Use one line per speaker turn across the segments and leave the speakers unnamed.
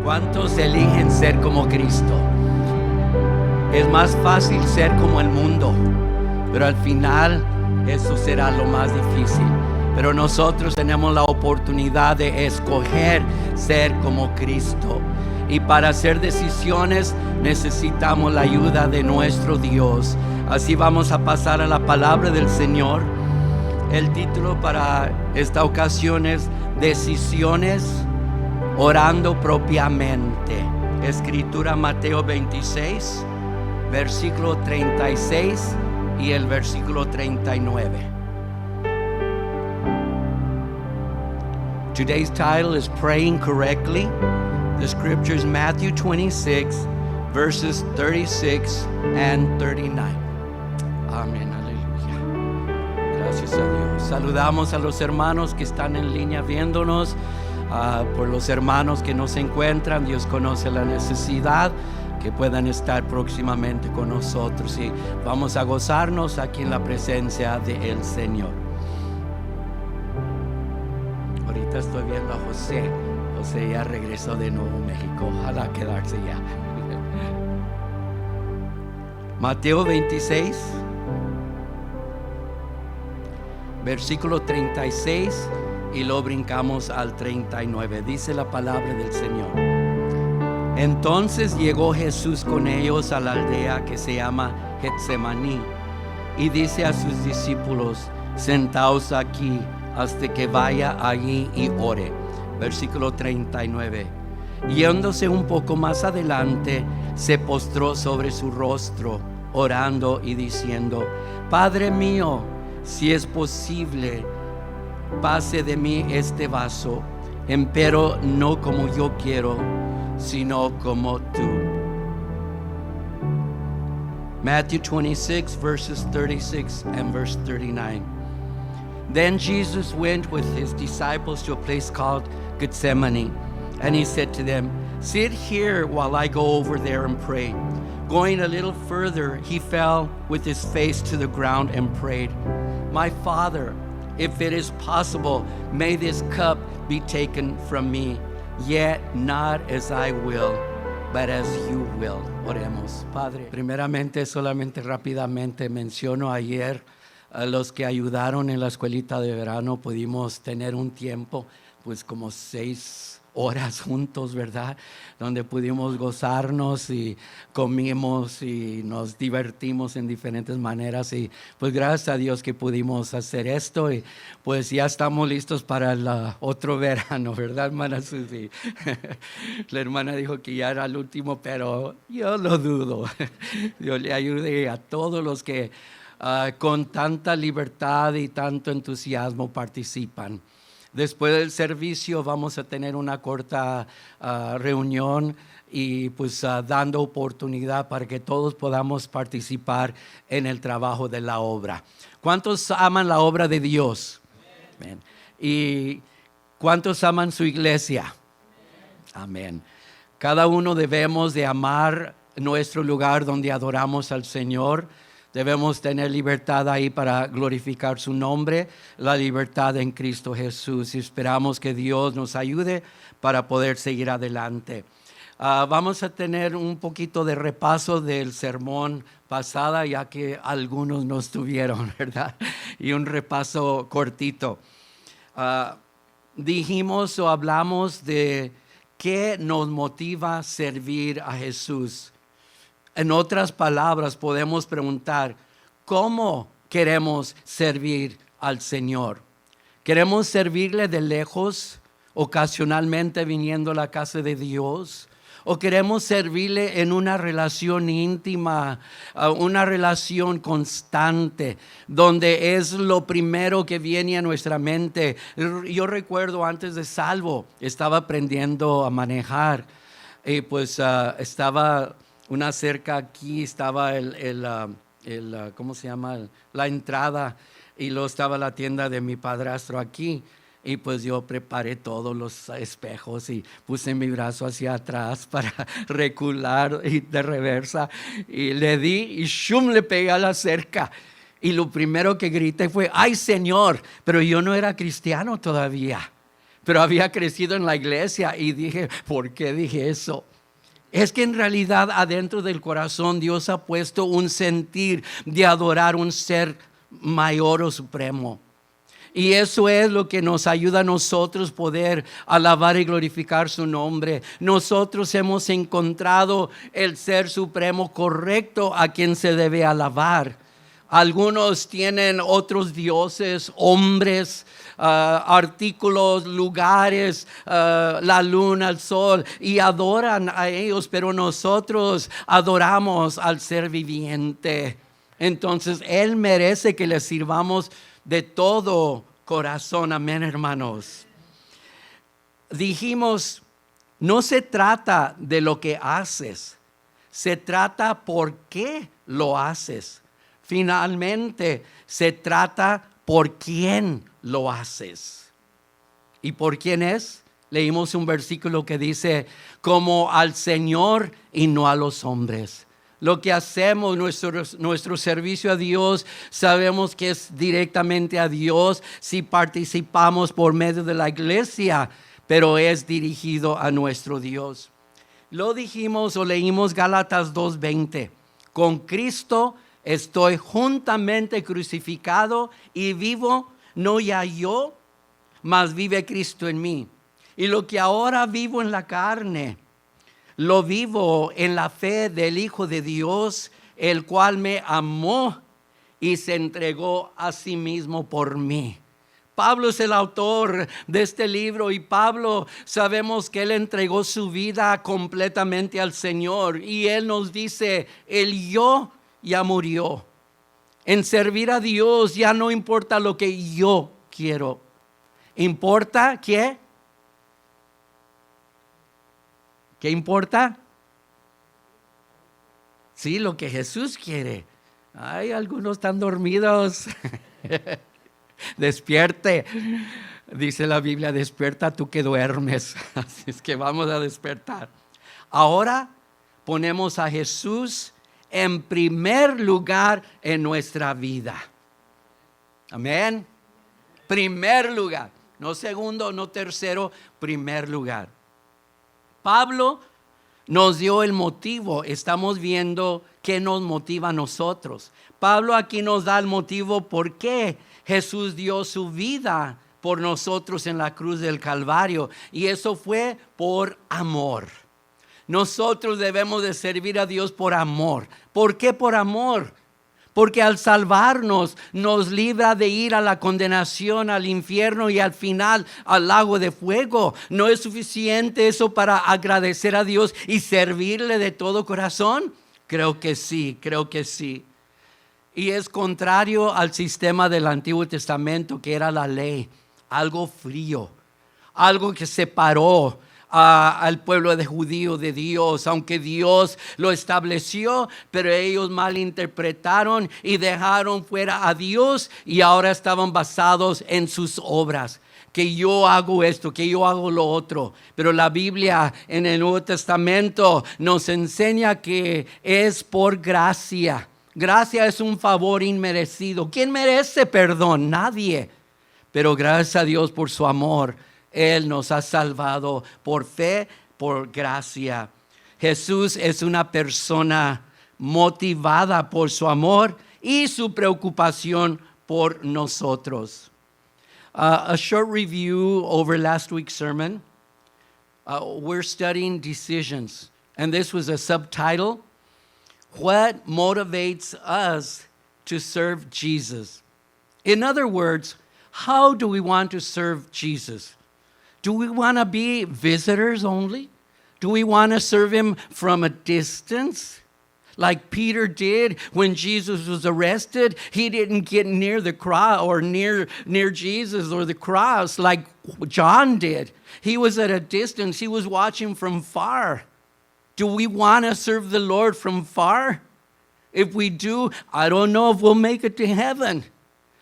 ¿Cuántos eligen ser como Cristo? Es más fácil ser como el mundo, pero al final eso será lo más difícil. Pero nosotros tenemos la oportunidad de escoger ser como Cristo. Y para hacer decisiones necesitamos la ayuda de nuestro Dios. Así vamos a pasar a la palabra del Señor. El título para esta ocasión es Decisiones orando propiamente. Escritura Mateo 26, versículo 36 y el versículo 39. Today's title is Praying Correctly. The scripture is Matthew 26, verses 36 and 39. Amén, aleluya. Gracias a Dios. Saludamos a los hermanos que están en línea viéndonos, por los hermanos que no se encuentran. Dios conoce la necesidad, que puedan estar próximamente con nosotros, y vamos a gozarnos aquí en la presencia del Señor. Ahorita estoy viendo a José. José ya regresó de Nuevo México. Ojalá quedarse ya. Mateo 26, versículo 36, y lo brincamos al 39. Dice la palabra del Señor. Entonces llegó Jesús con ellos a la aldea que se llama Getsemaní, y dice a sus discípulos: sentaos aquí hasta que vaya allí y ore. Versículo 39. Yéndose un poco más adelante, se postró sobre su rostro, orando y diciendo: Padre mío, si es posible, pase de mí este vaso, empero no como yo quiero, sino como tú. Matthew 26, verses 36 and verse 39. Then Jesus went with his disciples to a place called Gethsemane, and he said to them, sit here while I go over there and pray. Going a little further, he fell with his face to the ground and prayed, My Father, if it is possible, may this cup be taken from me, yet not as I will, but as you will. Oremos. Padre, primeramente, solamente rápidamente menciono ayer a los que ayudaron en la escuelita de verano. Pudimos tener un tiempo, pues como 6 horas juntos, ¿verdad? Donde pudimos gozarnos y comimos y nos divertimos en diferentes maneras, y pues gracias a Dios que pudimos hacer esto, y pues ya estamos listos para el otro verano, ¿verdad, hermana Susi? La hermana dijo que ya era el último, pero yo lo dudo. Dios le ayude a todos los que con tanta libertad y tanto entusiasmo participan. Después del servicio vamos a tener una corta reunión, y pues dando oportunidad para que todos podamos participar en el trabajo de la obra. ¿Cuántos aman la obra de Dios? Amén. ¿Y cuántos aman su iglesia? Amén. Cada uno debemos de amar nuestro lugar donde adoramos al Señor. Debemos tener libertad ahí para glorificar su nombre, la libertad en Cristo Jesús. Y esperamos que Dios nos ayude para poder seguir adelante. Vamos a tener un poquito de repaso del sermón pasada, ya que algunos no estuvieron, ¿verdad? Y un repaso cortito. Dijimos o hablamos de qué nos motiva a servir a Jesús. En otras palabras, podemos preguntar, ¿cómo queremos servir al Señor? ¿Queremos servirle de lejos, ocasionalmente viniendo a la casa de Dios? ¿O queremos servirle en una relación íntima, una relación constante, donde es lo primero que viene a nuestra mente? Yo recuerdo antes de salvo, estaba aprendiendo a manejar, y pues estaba una cerca aquí, estaba ¿cómo se llama? La entrada, y luego estaba la tienda de mi padrastro aquí. Y pues yo preparé todos los espejos y puse mi brazo hacia atrás para recular y de reversa. Y le di y ¡shum! Le pegué a la cerca. Y lo primero que grité fue, ¡ay, Señor! Pero yo no era cristiano todavía. pero había crecido en la iglesia y dije, ¿por qué dije eso? Es que en realidad adentro del corazón Dios ha puesto un sentir de adorar un ser mayor o supremo. Y eso es lo que nos ayuda a nosotros poder alabar y glorificar su nombre. Nosotros hemos encontrado el ser supremo correcto a quien se debe alabar. Algunos tienen otros dioses, hombres, artículos, lugares, la luna, el sol, y adoran a ellos, pero nosotros adoramos al ser viviente. Entonces Él merece que le sirvamos de todo corazón. Amén, hermanos. Dijimos, no se trata de lo que haces, se trata por qué lo haces. Finalmente, se trata por quién lo haces. ¿Y por quién es? Leímos un versículo que dice, como al Señor y no a los hombres. Lo que hacemos, nuestro servicio a Dios, sabemos que es directamente a Dios si participamos por medio de la iglesia, pero es dirigido a nuestro Dios. Lo dijimos o leímos Gálatas 2:20. Con Cristo estoy juntamente crucificado y vivo, no ya yo, mas vive Cristo en mí. Y lo que ahora vivo en la carne, lo vivo en la fe del Hijo de Dios, el cual me amó y se entregó a sí mismo por mí. Pablo es el autor de este libro y Pablo sabemos que él entregó su vida completamente al Señor y él nos dice, el yo ya murió. En servir a Dios ya no importa lo que yo quiero. ¿Importa qué? ¿Qué importa? Sí, lo que Jesús quiere. Ay, algunos están dormidos. Despierte. Dice la Biblia, despierta tú que duermes. Así es que vamos a despertar. Ahora ponemos a Jesús en primer lugar en nuestra vida. Amén. Primer lugar. No segundo, no tercero, primer lugar. Pablo nos dio el motivo. Estamos viendo qué nos motiva a nosotros. Pablo aquí nos da el motivo por qué Jesús dio su vida por nosotros en la cruz del Calvario. Y eso fue por amor. Nosotros debemos de servir a Dios por amor. ¿Por qué por amor? Porque al salvarnos nos libra de ir a la condenación, al infierno y al final al lago de fuego. ¿No es suficiente eso para agradecer a Dios y servirle de todo corazón? Creo que sí, creo que sí. Y es contrario al sistema del Antiguo Testamento, que era la ley, algo frío, algo que separó al pueblo de judío de Dios, aunque Dios lo estableció, pero ellos malinterpretaron y dejaron fuera a Dios y ahora estaban basados en sus obras. Que yo hago esto, que yo hago lo otro. Pero la Biblia en el Nuevo Testamento nos enseña que es por gracia. Gracia es un favor inmerecido. ¿Quién merece perdón? Nadie. Pero gracias a Dios por su amor, Él nos ha salvado por fe, por gracia. Jesús es una persona motivada por su amor y su preocupación por nosotros. A short review over last week's sermon. We're studying decisions. And this was a subtitle. What motivates us to serve Jesus? In other words, how do we want to serve Jesus? Do we want to be visitors only? Do we want to serve Him from a distance? Like Peter did when Jesus was arrested. He didn't get near the cross or near Jesus or the cross like John did. He was at a distance. He was watching from far. Do we want to serve the Lord from far? If we do, I don't know if we'll make it to heaven.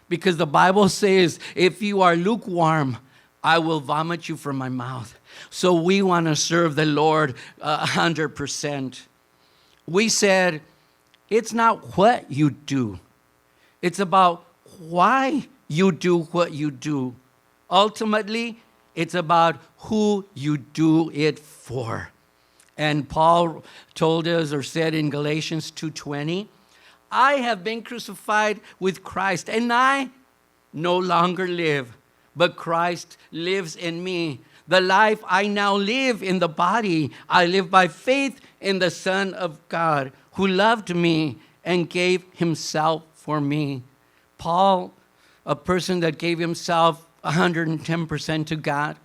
Because the Bible says, if you are lukewarm, I will vomit you from my mouth. So we want to serve the Lord 100%. We said, it's not what you do. It's about why you do what you do. Ultimately, It's about who you do it for. And Paul told us or said in Galatians 2:20, I have been crucified with Christ, and I no longer live, but Christ lives in me. The life I now live in the body, I live by faith in the Son of God, who loved me and gave himself for me. Paul, a person that gave himself 110% to God,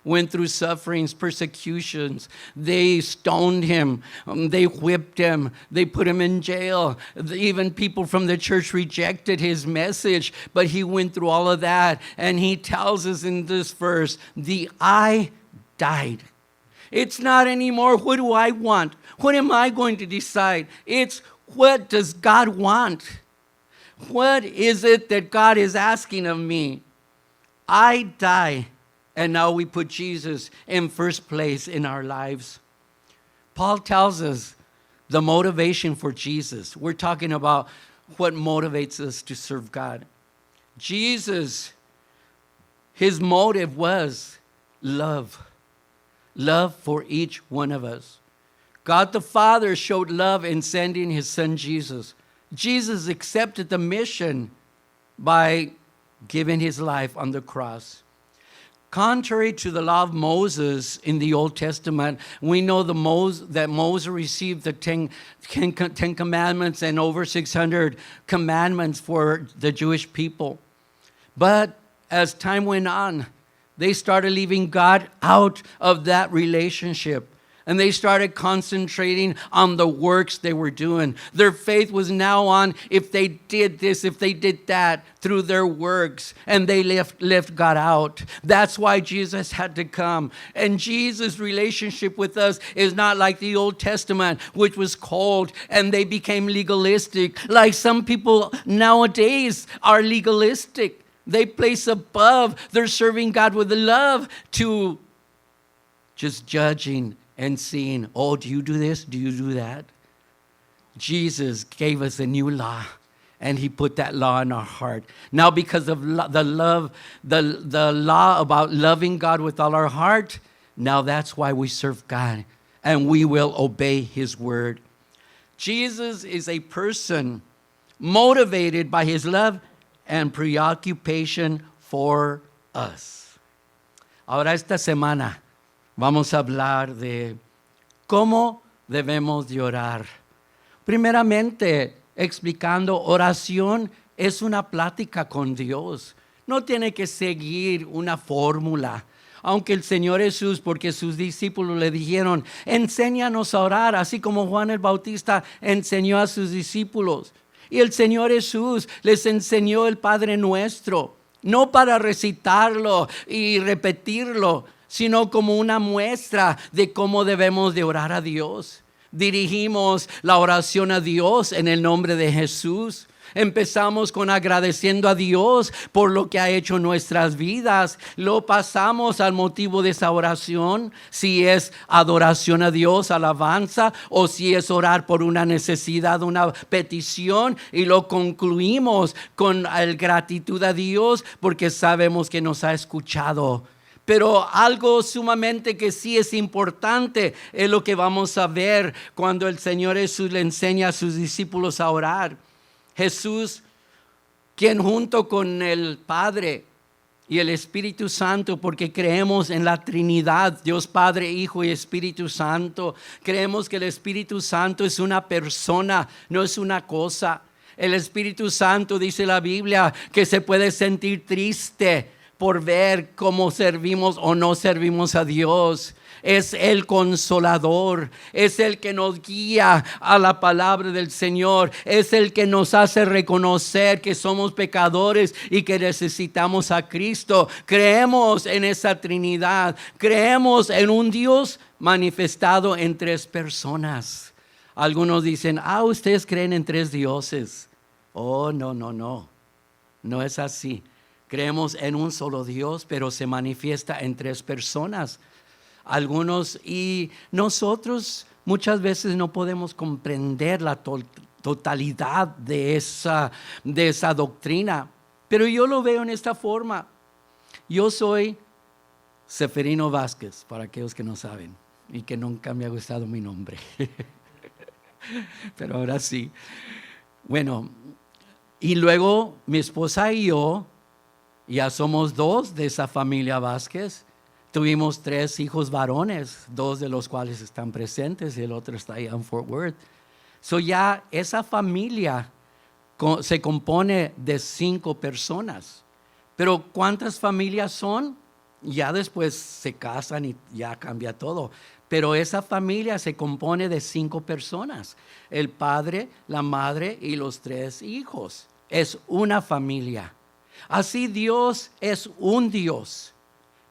went through sufferings, persecutions. They stoned him. They whipped him. They put him in jail. Even people from the church rejected his message, but he went through all of that. And he tells us in this verse, the I died. It's not anymore, what do I want? What am I going to decide? It's what does God want? What is it that God is asking of me? I die. And now we put Jesus in first place in our lives. Paul tells us the motivation for Jesus. We're talking about what motivates us to serve God. Jesus, his motive was love. Love for each one of us. God the Father showed love in sending his son Jesus. Jesus accepted the mission by giving his life on the cross. Contrary to the law of Moses in the Old Testament, we know that Moses received the Ten Commandments and over 600 commandments for the Jewish people. But as time went on, they started leaving God out of that relationship. And they started concentrating on the works they were doing. Their faith was now on if they did this, if they did that through their works. And they left God out. That's why Jesus had to come. And Jesus' relationship with us is not like the Old Testament, which was cold and they became legalistic. Like some people nowadays are legalistic. They place above their serving God with love to just judging and seeing, oh, do you do this? Do you do that? Jesus gave us a new law, and he put that law in our heart. Now, because of the law about loving God with all our heart, now that's why we serve God, and we will obey his word. Jesus is a person motivated by his love and preoccupation for us. Ahora, esta semana vamos a hablar de cómo debemos de orar. Primeramente, explicando, oración es una plática con Dios. No tiene que seguir una fórmula. Aunque el Señor Jesús, porque sus discípulos le dijeron, enséñanos a orar, así como Juan el Bautista enseñó a sus discípulos. Y el Señor Jesús les enseñó el Padre Nuestro, no para recitarlo y repetirlo, sino como una muestra de cómo debemos de orar a Dios. Dirigimos la oración a Dios en el nombre de Jesús. Empezamos con agradeciendo a Dios por lo que ha hecho en nuestras vidas. Lo pasamos al motivo de esa oración, si es adoración a Dios, alabanza, o si es orar por una necesidad, una petición, y lo concluimos con gratitud a Dios porque sabemos que nos ha escuchado. Pero algo sumamente que sí es importante es lo que vamos a ver cuando el Señor Jesús le enseña a sus discípulos a orar. Jesús, quien junto con el Padre y el Espíritu Santo, porque creemos en la Trinidad, Dios Padre, Hijo y Espíritu Santo, creemos que el Espíritu Santo es una persona, no es una cosa. El Espíritu Santo, dice la Biblia, que se puede sentir triste por ver cómo servimos o no servimos a Dios. Es el consolador, es el que nos guía a la palabra del Señor, es el que nos hace reconocer que somos pecadores y que necesitamos a Cristo. Creemos en esa Trinidad, creemos en un Dios manifestado en tres personas. Algunos dicen, ustedes creen en tres dioses. Oh, no, no es así. Creemos en un solo Dios, pero se manifiesta en tres personas. Algunos y nosotros muchas veces no podemos comprender la totalidad de esa doctrina. Pero yo lo veo en esta forma. Yo soy Seferino Vázquez, para aquellos que no saben y que nunca me ha gustado mi nombre. Pero ahora sí. Bueno, y luego mi esposa y yo, ya somos 2 de esa familia Vázquez. Tuvimos 3 hijos varones, 2 de los cuales están presentes y el otro está allá en Fort Worth. So ya esa familia se compone de 5 personas. Pero ¿cuántas familias son? Ya después se casan y ya cambia todo. Pero esa familia se compone de 5 personas. El padre, la madre y los 3 hijos. Es una familia. Así Dios es un Dios,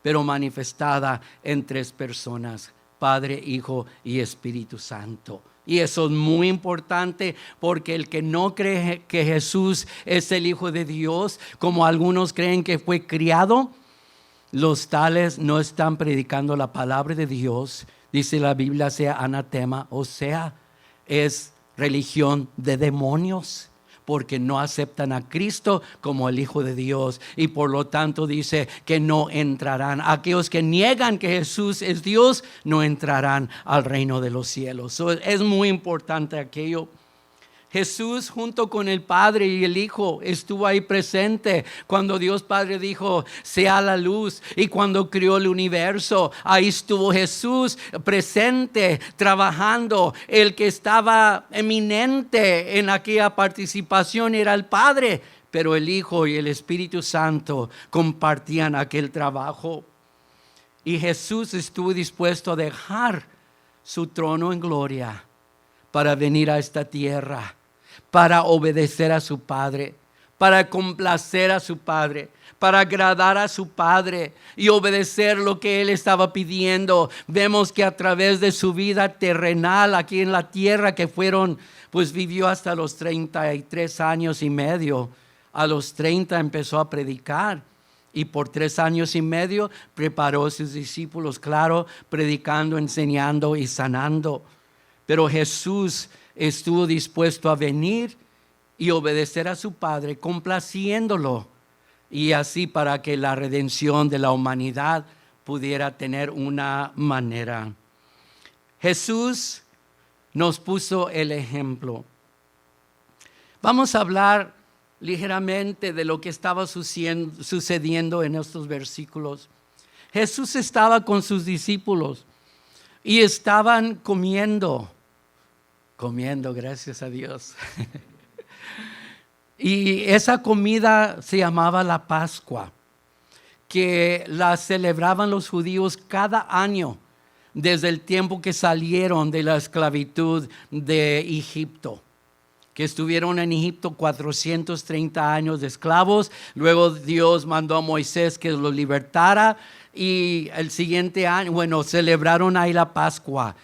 pero manifestada en 3 personas: Padre, Hijo y Espíritu Santo. Y eso es muy importante, porque el que no cree que Jesús es el Hijo de Dios, como algunos creen que fue criado, los tales no están predicando la palabra de Dios. Dice la Biblia, sea anatema, o sea, es religión de demonios, porque no aceptan a Cristo como el Hijo de Dios, y por lo tanto dice que no entrarán. Aquellos que niegan que Jesús es Dios no entrarán al reino de los cielos. Es muy importante aquello. Jesús, junto con el Padre y el Hijo, estuvo ahí presente cuando Dios Padre dijo sea la luz, y cuando creó el universo, ahí estuvo Jesús presente, trabajando. El que estaba eminente en aquella participación era el Padre, pero el Hijo y el Espíritu Santo compartían aquel trabajo. Y Jesús estuvo dispuesto a dejar su trono en gloria para venir a esta tierra, para obedecer a su Padre, para complacer a su Padre, para agradar a su Padre y obedecer lo que Él estaba pidiendo. Vemos que a través de su vida terrenal aquí en la tierra, que vivió hasta los 33 años y medio. A los 30 empezó a predicar, y por 3 años y medio preparó a sus discípulos, claro, predicando, enseñando y sanando. Pero Jesús estuvo dispuesto a venir y obedecer a su Padre, complaciéndolo, y así para que la redención de la humanidad pudiera tener una manera. Jesús nos puso el ejemplo. Vamos a hablar ligeramente de lo que estaba sucediendo en estos versículos. Jesús estaba con sus discípulos y estaban comiendo, gracias a Dios. Y esa comida se llamaba la Pascua, que la celebraban los judíos cada año, desde el tiempo que salieron de la esclavitud de Egipto, que estuvieron en Egipto 430 años de esclavos. Luego Dios mandó a Moisés que los libertara, y el siguiente año, celebraron ahí la Pascua.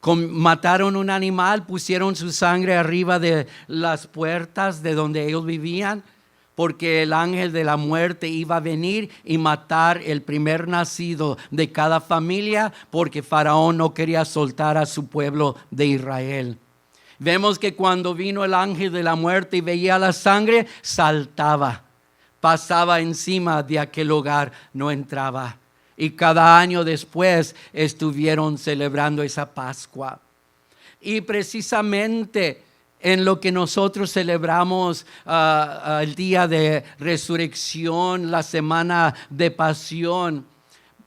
Mataron un animal, pusieron su sangre arriba de las puertas de donde ellos vivían, porque el ángel de la muerte iba a venir y matar el primer nacido de cada familia, porque Faraón no quería soltar a su pueblo de Israel. Vemos que cuando vino el ángel de la muerte y veía la sangre, saltaba, pasaba encima de aquel lugar, no entraba. Y cada año después estuvieron celebrando esa Pascua. Y precisamente en lo que nosotros celebramos el día de resurrección, la semana de pasión,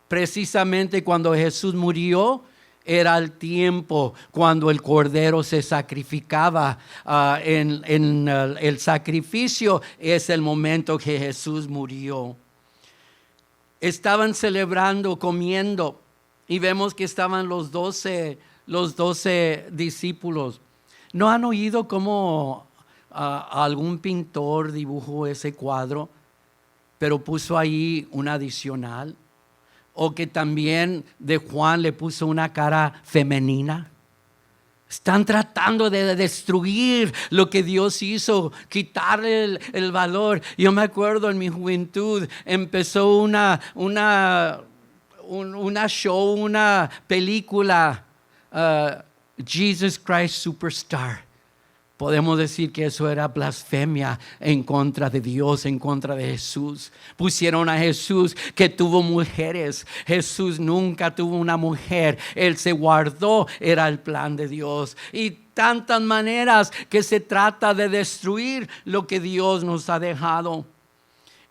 precisamente cuando Jesús murió, era el tiempo cuando el cordero se sacrificaba. El sacrificio es el momento que Jesús murió. Estaban celebrando, comiendo, y vemos que estaban los 12 discípulos. ¿No han oído cómo algún pintor dibujó ese cuadro, pero puso ahí un adicional? O que también de Juan le puso una cara femenina. Están tratando de destruir lo que Dios hizo, quitarle el valor. Yo me acuerdo en mi juventud, empezó una película, Jesus Christ Superstar, Podemos decir que eso era blasfemia en contra de Dios, en contra de Jesús. Pusieron a Jesús que tuvo mujeres. Jesús nunca tuvo una mujer. Él se guardó, era el plan de Dios. Y tantas maneras que se trata de destruir lo que Dios nos ha dejado.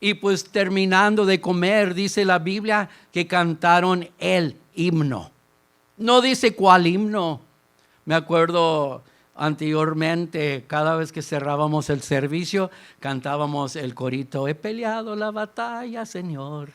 Y pues terminando de comer, dice la Biblia que cantaron el himno. No dice cuál himno. Me acuerdo anteriormente, cada vez que cerrábamos el servicio, cantábamos el corito: he peleado la batalla, Señor.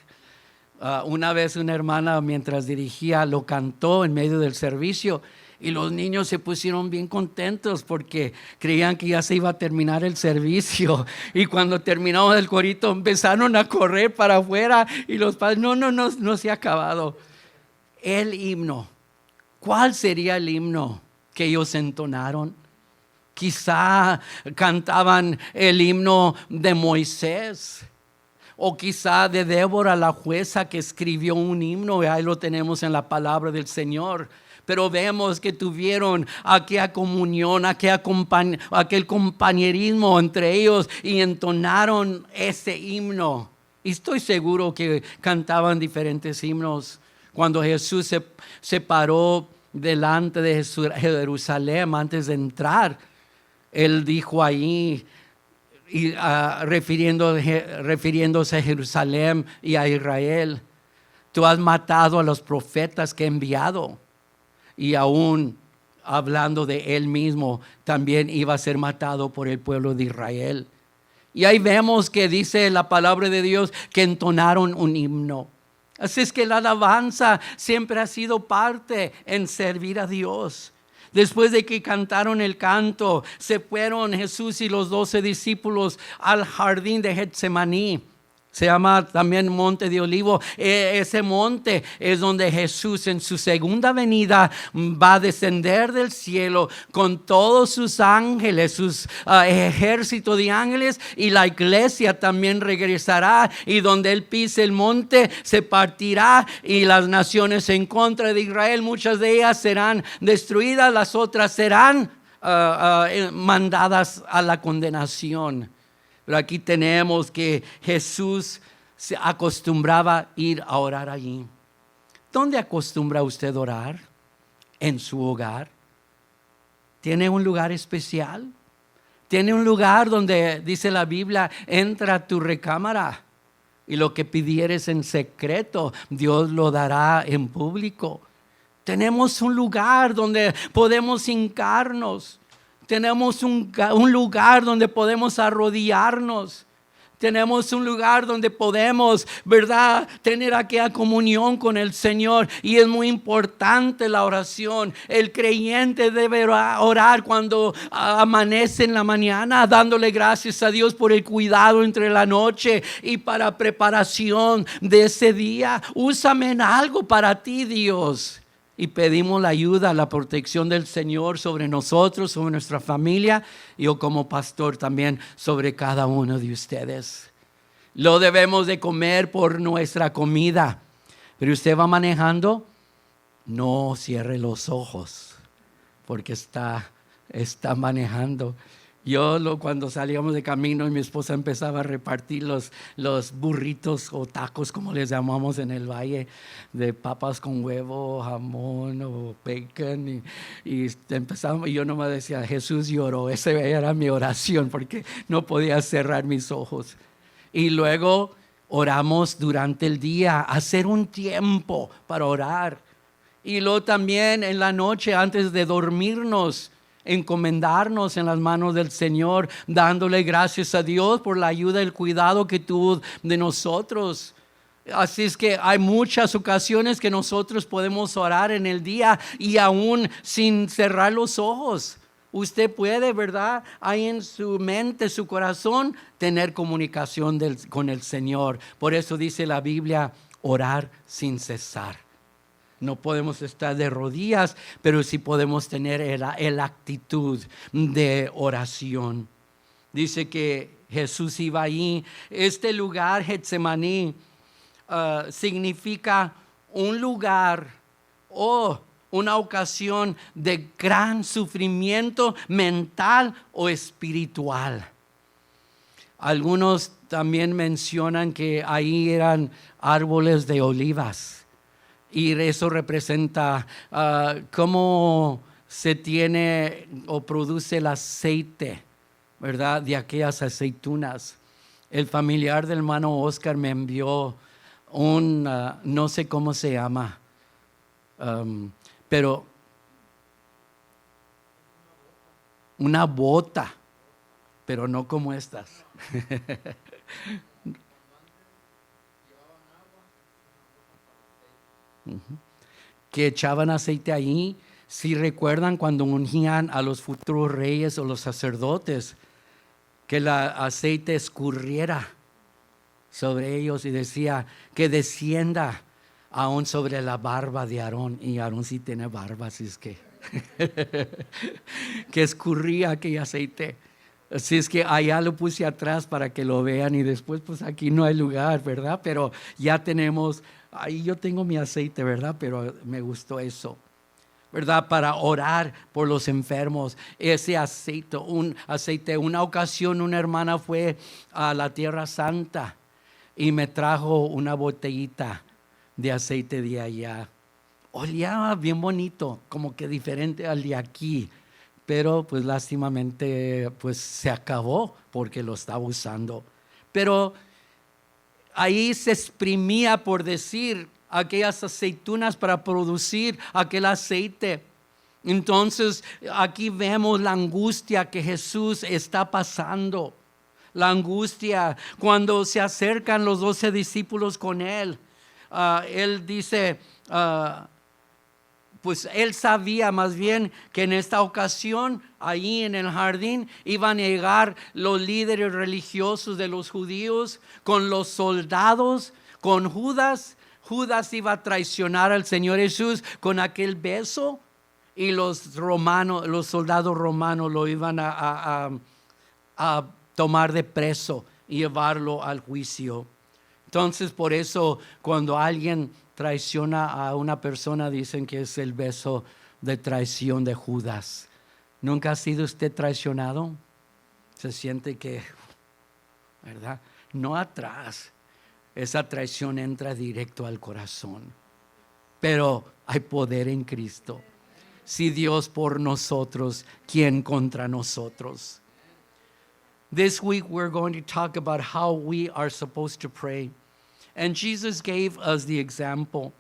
Una vez una hermana, mientras dirigía, lo cantó en medio del servicio y los niños se pusieron bien contentos porque creían que ya se iba a terminar el servicio. Y cuando terminamos el corito empezaron a correr para afuera y los padres, no se ha acabado. El himno. ¿Cuál sería el himno que ellos entonaron? Quizá cantaban el himno de Moisés, o quizá de Débora, la jueza, que escribió un himno, y ahí lo tenemos en la palabra del Señor. Pero vemos que tuvieron aquella comunión, aquel compañerismo entre ellos y entonaron ese himno. Y estoy seguro que cantaban diferentes himnos. Cuando Jesús se paró delante de Jerusalén antes de entrar, Él dijo ahí, refiriéndose a Jerusalén y a Israel: tú has matado a los profetas que he enviado. Y aún hablando de Él mismo, también iba a ser matado por el pueblo de Israel. Y ahí vemos que dice la palabra de Dios que entonaron un himno. Así es que la alabanza siempre ha sido parte en servir a Dios. Después de que cantaron el canto, se fueron Jesús y los 12 discípulos al jardín de Getsemaní. Se llama también Monte de Olivo. Ese monte es donde Jesús en su segunda venida va a descender del cielo con todos sus ángeles, sus ejército de ángeles, y la iglesia también regresará, y donde Él pise el monte se partirá, y las naciones en contra de Israel, muchas de ellas serán destruidas, las otras serán mandadas a la condenación. Pero aquí tenemos que Jesús se acostumbraba a ir a orar allí. ¿Dónde acostumbra usted a orar? ¿En su hogar? ¿Tiene un lugar especial? ¿Tiene un lugar donde dice la Biblia: entra a tu recámara y lo que pidieres en secreto, Dios lo dará en público? Tenemos un lugar donde podemos hincarnos. Tenemos un lugar donde podemos arrodillarnos. Tenemos un lugar donde podemos, ¿verdad?, tener aquella comunión con el Señor. Y es muy importante la oración. El creyente debe orar cuando amanece en la mañana, dándole gracias a Dios por el cuidado entre la noche y para preparación de ese día. Úsame en algo para ti, Dios. Y pedimos la ayuda, la protección del Señor sobre nosotros, sobre nuestra familia, y yo como pastor también sobre cada uno de ustedes. Lo debemos de comer por nuestra comida. Pero usted va manejando, no cierre los ojos, porque está manejando. Cuando salíamos de camino y mi esposa empezaba a repartir los burritos o tacos, como les llamamos en el valle, de papas con huevo, jamón o bacon, y empezamos, y yo nomás decía: Jesús lloró. Esa era mi oración, porque no podía cerrar mis ojos. Y luego oramos durante el día, hacer un tiempo para orar. Y luego también en la noche, antes de dormirnos, encomendarnos en las manos del Señor, dándole gracias a Dios por la ayuda y el cuidado que tuvo de nosotros. Así es que hay muchas ocasiones que nosotros podemos orar en el día y aún sin cerrar los ojos. Usted puede, ¿verdad?, ahí en su mente, su corazón, tener comunicación con el Señor. Por eso dice la Biblia: orar sin cesar. No podemos estar de rodillas, pero sí podemos tener la actitud de oración. Dice que Jesús iba allí. Este lugar, Getsemaní, significa un lugar una ocasión de gran sufrimiento mental o espiritual. Algunos también mencionan que ahí eran árboles de olivas y eso representa cómo se tiene o produce el aceite, ¿verdad? De aquellas aceitunas. El familiar del hermano Oscar me envió no sé cómo se llama, pero una bota, pero no como estas. Que echaban aceite ahí. Si recuerdan cuando ungían a los futuros reyes o los sacerdotes, que el aceite escurriera sobre ellos y decía que descienda aún sobre la barba de Aarón. Y Aarón sí tiene barba, así es que que escurría aquel aceite. Así es que allá lo puse atrás para que lo vean y después pues aquí no hay lugar, ¿verdad? Pero ya tenemos, ahí yo tengo mi aceite, ¿verdad? Pero me gustó eso, ¿verdad? Para orar por los enfermos. Ese aceite, una ocasión una hermana fue a la Tierra Santa y me trajo una botellita de aceite de allá. Olía bien bonito, como que diferente al de aquí. Pero pues lástimamente pues se acabó porque lo estaba usando. Pero ahí se exprimía, por decir, aquellas aceitunas para producir aquel aceite. Entonces aquí vemos la angustia que Jesús está pasando. La angustia cuando se acercan los 12 discípulos con él. Él dice... pues él sabía más bien que en esta ocasión, ahí en el jardín, iban a llegar los líderes religiosos de los judíos con los soldados, con Judas. Judas iba a traicionar al Señor Jesús con aquel beso y los soldados romanos lo iban a tomar de preso y llevarlo al juicio. Entonces, por eso, cuando alguien traiciona a una persona, dicen que es el beso de traición de Judas. ¿Nunca ha sido usted traicionado? Se siente que, ¿verdad? No atrás. Esa traición entra directo al corazón. Pero hay poder en Cristo. Si Dios por nosotros, ¿quién contra nosotros? This week we're going to talk about how we are supposed to pray. And Jesus gave us the example.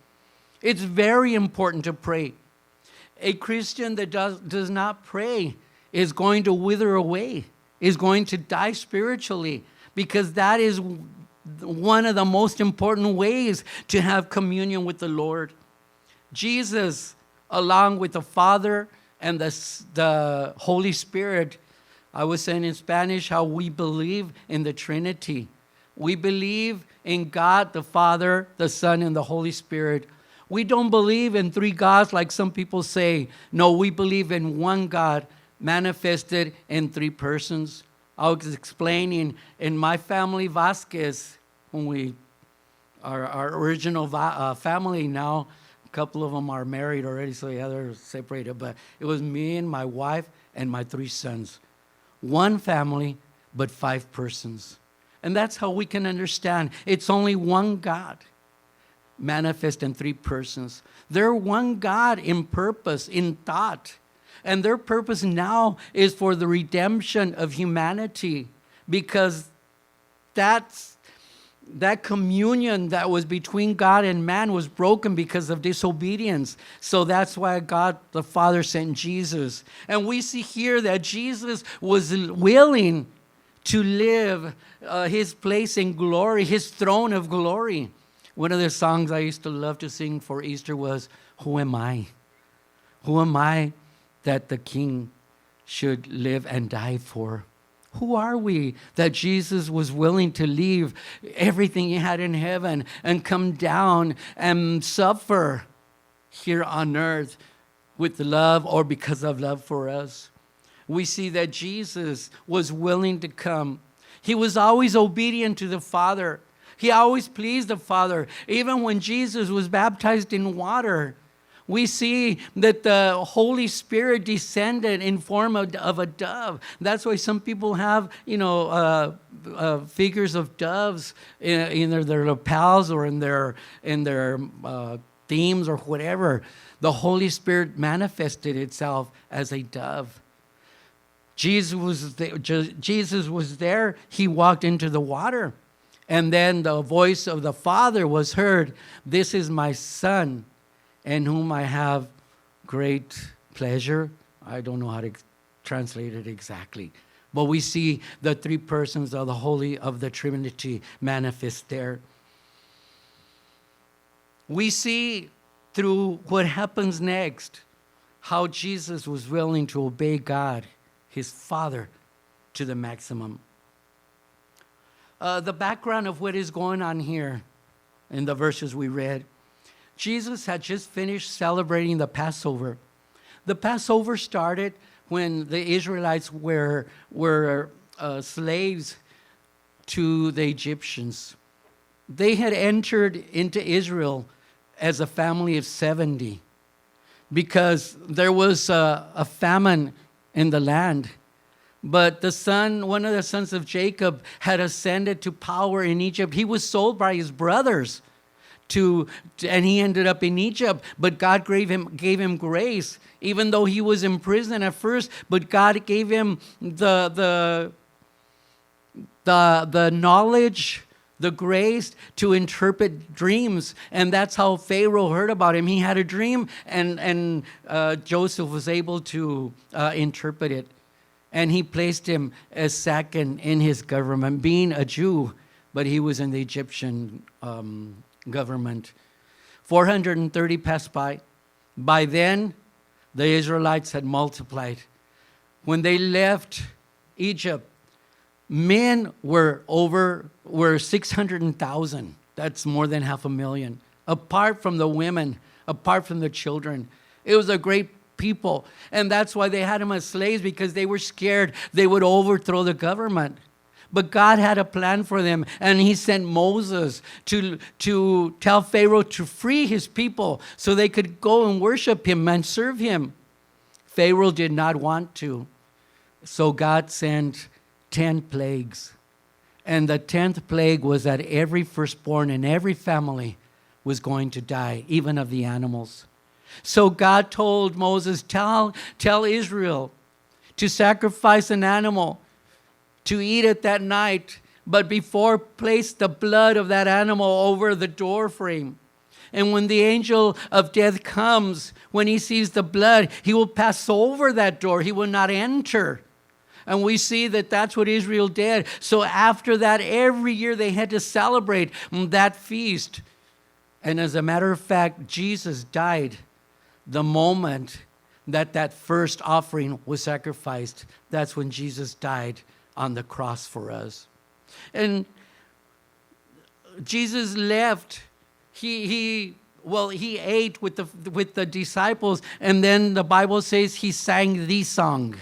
It's very important to pray. A Christian that does not pray is going to wither away, is going to die spiritually, because that is one of the most important ways to have communion with the Lord. Jesus, along with the Father and the Holy Spirit, I was saying in Spanish how we believe in the Trinity. We believe in God, the Father, the Son, and the Holy Spirit. We don't believe in three gods like some people say. No, we believe in one God manifested in three persons. I was explaining in my family, Vasquez, when our original family now, a couple of them are married already, so yeah, they're separated. But it was me and my wife and my three sons. One family, but 5 persons. And that's how we can understand. It's only one God manifest in 3 persons. They're one God in purpose, in thought. And their purpose now is for the redemption of humanity, because that communion that was between God and man was broken because of disobedience. So that's why God the Father sent Jesus. And we see here that Jesus was willing to live his place in glory, his throne of glory. One of the songs I used to love to sing for Easter was, "Who am I? Who am I that the King should live and die for?" Who are we that Jesus was willing to leave everything he had in heaven and come down and suffer here on earth with love or because of love for us? We see that Jesus was willing to come. He was always obedient to the Father. He always pleased the Father. Even when Jesus was baptized in water, We see that the Holy Spirit descended in form of a dove. That's why some people have, figures of doves in their lapels or in their themes or whatever. The Holy Spirit manifested itself as a dove. Jesus was there. He walked into the water. And then the voice of the Father was heard. This is my Son, in whom I have great pleasure. I don't know how to translate it exactly. But we see the three persons of the Trinity manifest there. We see through what happens next how Jesus was willing to obey God, his Father, to the maximum. The background of what is going on here in the verses we read. Jesus had just finished celebrating the Passover. The Passover started when the Israelites were slaves to the Egyptians. They had entered into Israel as a family of 70 because there was a famine in the land. But one of the sons of Jacob had ascended to power in Egypt. He was sold by his brothers and he ended up in Egypt. But God gave him grace, even though he was in prison at first. But God gave him the knowledge, the grace to interpret dreams. And that's how Pharaoh heard about him. He had a dream, and Joseph was able to interpret it. And he placed him as second in his government, being a Jew, but he was in the Egyptian government. 430 passed by. By then, the Israelites had multiplied. When they left Egypt, men were 600,000. That's more than 500,000. Apart from the women, apart from the children. It was a great people. And that's why they had them as slaves, because they were scared they would overthrow the government. But God had a plan for them, and he sent Moses to tell Pharaoh to free his people so they could go and worship him and serve him. Pharaoh did not want to. So God sent 10 plagues. And the 10th plague was that every firstborn in every family was going to die, even of the animals. So God told Moses, tell Israel to sacrifice an animal, to eat it that night, but before place the blood of that animal over the door frame. And when the angel of death comes, when he sees the blood, he will pass over that door. He will not enter. And we see that that's what Israel did. So after that, every year they had to celebrate that feast. And as a matter of fact, Jesus died the moment that first offering was sacrificed. That's when Jesus died on the cross for us. And Jesus left. He ate with the disciples, and then the Bible says he sang the song.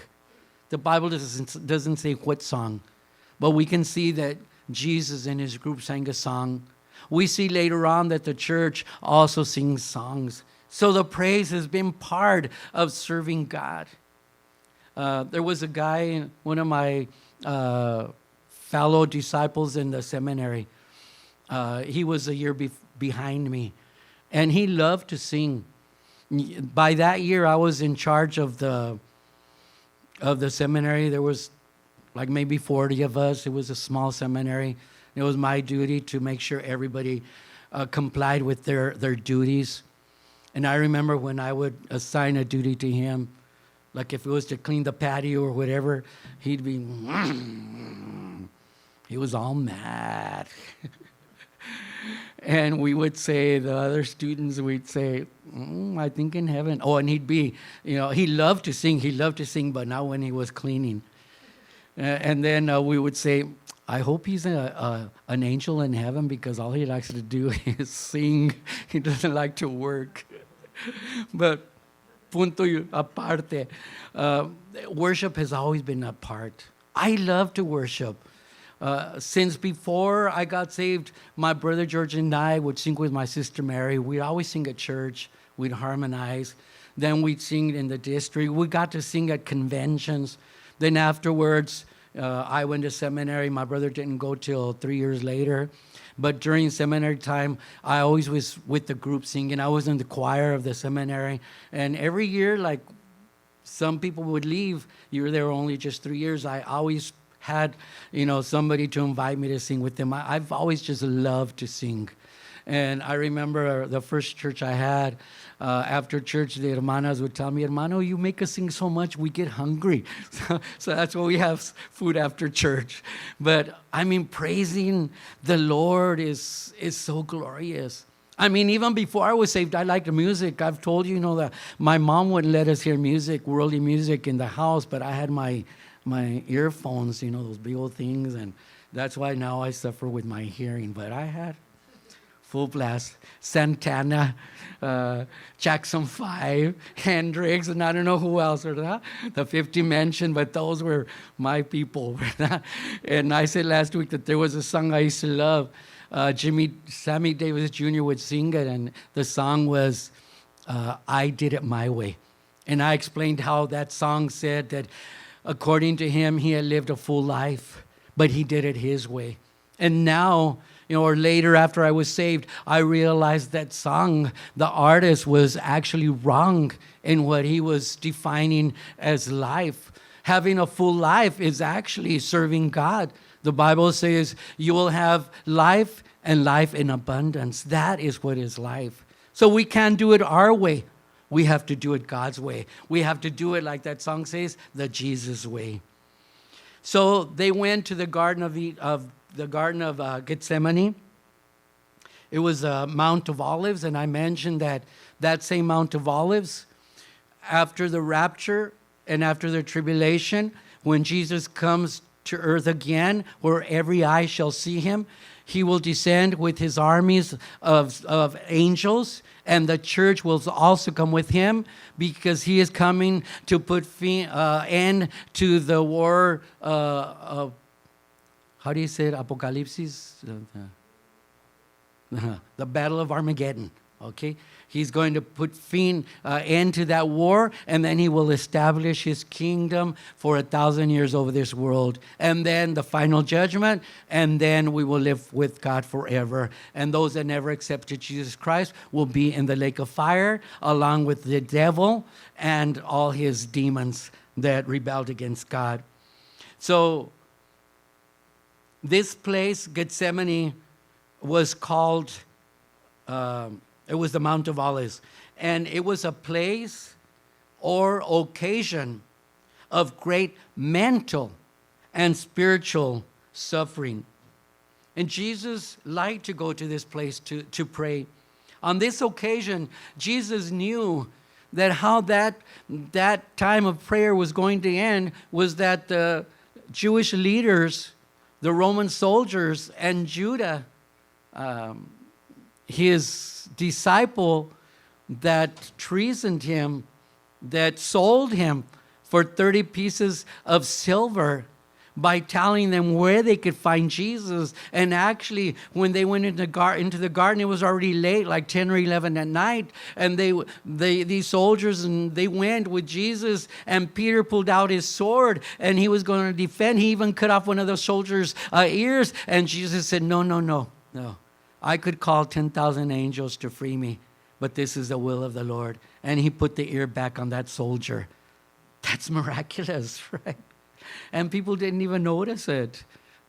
The Bible doesn't say what song, but we can see that Jesus and his group sang a song. We see later on that the church also sings songs. So the praise has been part of serving God. There was a guy, one of my fellow disciples in the seminary. He was a year behind me, and he loved to sing. By that year, I was in charge of the seminary. There was like maybe 40 of us. It was a small seminary. It was my duty to make sure everybody complied with their duties. And I remember when I would assign a duty to him, like if it was to clean the patio or whatever, he'd be, he was all mad. And we would say, the other students, we'd say, I think in heaven. Oh, and he'd be, he loved to sing, but not when he was cleaning. And then we would say, I hope he's an angel in heaven, because all he likes to do is sing. He doesn't like to work. But punto aparte, worship has always been a part. I love to worship. Since before I got saved, my brother George and I would sing with my sister Mary. We'd always sing at church. We'd harmonize. Then we'd sing in the district. We got to sing at conventions. Then afterwards, I went to seminary. My brother didn't go till 3 years later. But during seminary time, I always was with the group singing. I was in the choir of the seminary. And every year, like some people would leave. You were there only just 3 years. I always had, somebody to invite me to sing with them. I've always just loved to sing. And I remember the first church I had, after church, the hermanas would tell me, hermano, you make us sing so much, we get hungry. So that's why we have food after church. But, praising the Lord is so glorious. Even before I was saved, I liked the music. I've told you, that my mom wouldn't let us hear music, worldly music in the house, but I had my earphones, those big old things, and that's why now I suffer with my hearing. But I had full blast, Santana, Jackson 5, Hendrix, and I don't know who else, the 50 mentioned, but those were my people. And I said last week that there was a song I used to love. Sammy Davis Jr. would sing it, and the song was, I Did It My Way. And I explained how that song said that according to him, he had lived a full life, but he did it his way. And now, or later after I was saved, I realized that song, the artist was actually wrong in what he was defining as life. Having a full life is actually serving God. The Bible says you will have life and life in abundance. That is what is life. So we can't do it our way. We have to do it God's way. We have to do it like that song says, the Jesus way. So they went to the Garden of Gethsemane. It was a Mount of Olives, and I mentioned that same Mount of Olives, after the rapture and after the tribulation, when Jesus comes to earth again, where every eye shall see him, he will descend with his armies of angels, and the church will also come with him, because he is coming to put end to the war of, how do you say it, Apocalypse? The Battle of Armageddon, okay? He's going to put end to that war, and then he will establish his kingdom for 1,000 years over this world. And then the final judgment, and then we will live with God forever. And those that never accepted Jesus Christ will be in the lake of fire, along with the devil and all his demons that rebelled against God. So this place, Gethsemane, was called... it was the Mount of Olives. And it was a place or occasion of great mental and spiritual suffering. And Jesus liked to go to this place to pray. On this occasion, Jesus knew that how that time of prayer was going to end was that the Jewish leaders, the Roman soldiers, and Judah, his disciple that treasoned him, that sold him for 30 pieces of silver by telling them where they could find Jesus. And actually, when they went into the garden, it was already late, like 10 or 11 at night. And these soldiers, and they went with Jesus, and Peter pulled out his sword, and he was going to defend. He even cut off one of the soldiers' ears. And Jesus said, no. I could call 10,000 angels to free me, but this is the will of the Lord. And he put the ear back on that soldier. That's miraculous, right? And people didn't even notice it.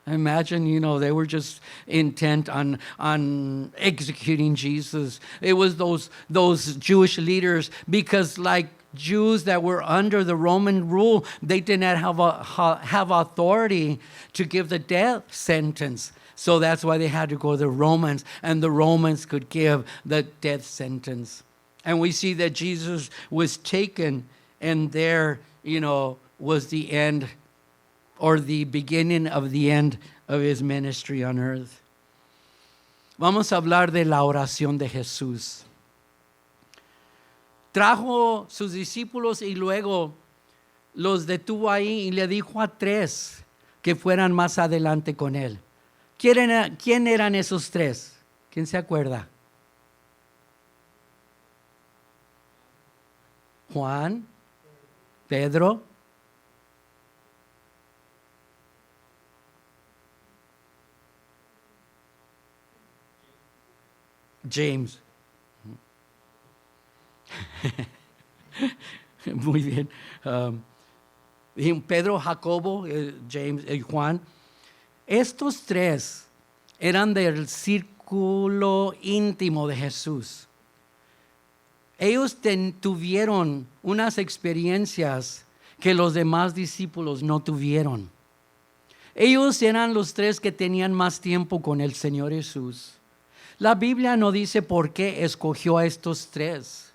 Imagine, they were just intent on executing Jesus. It was those Jewish leaders, because like Jews that were under the Roman rule, they did not have authority to give the death sentence. So that's why they had to go to the Romans, and the Romans could give the death sentence. And we see that Jesus was taken, and there, was the end, or the beginning of the end of his ministry on earth. Vamos a hablar de la oración de Jesús. Trajo sus discípulos y luego los detuvo ahí y le dijo a 3 que fueran más adelante con él. ¿Quién eran esos 3? ¿Quién se acuerda? Juan, Pedro, James. Muy bien. Pedro, Jacobo, James y Juan. Estos tres eran del círculo íntimo de Jesús. Ellos tuvieron unas experiencias que los demás discípulos no tuvieron. Ellos eran los tres que tenían más tiempo con el Señor Jesús. La Biblia no dice por qué escogió a estos tres.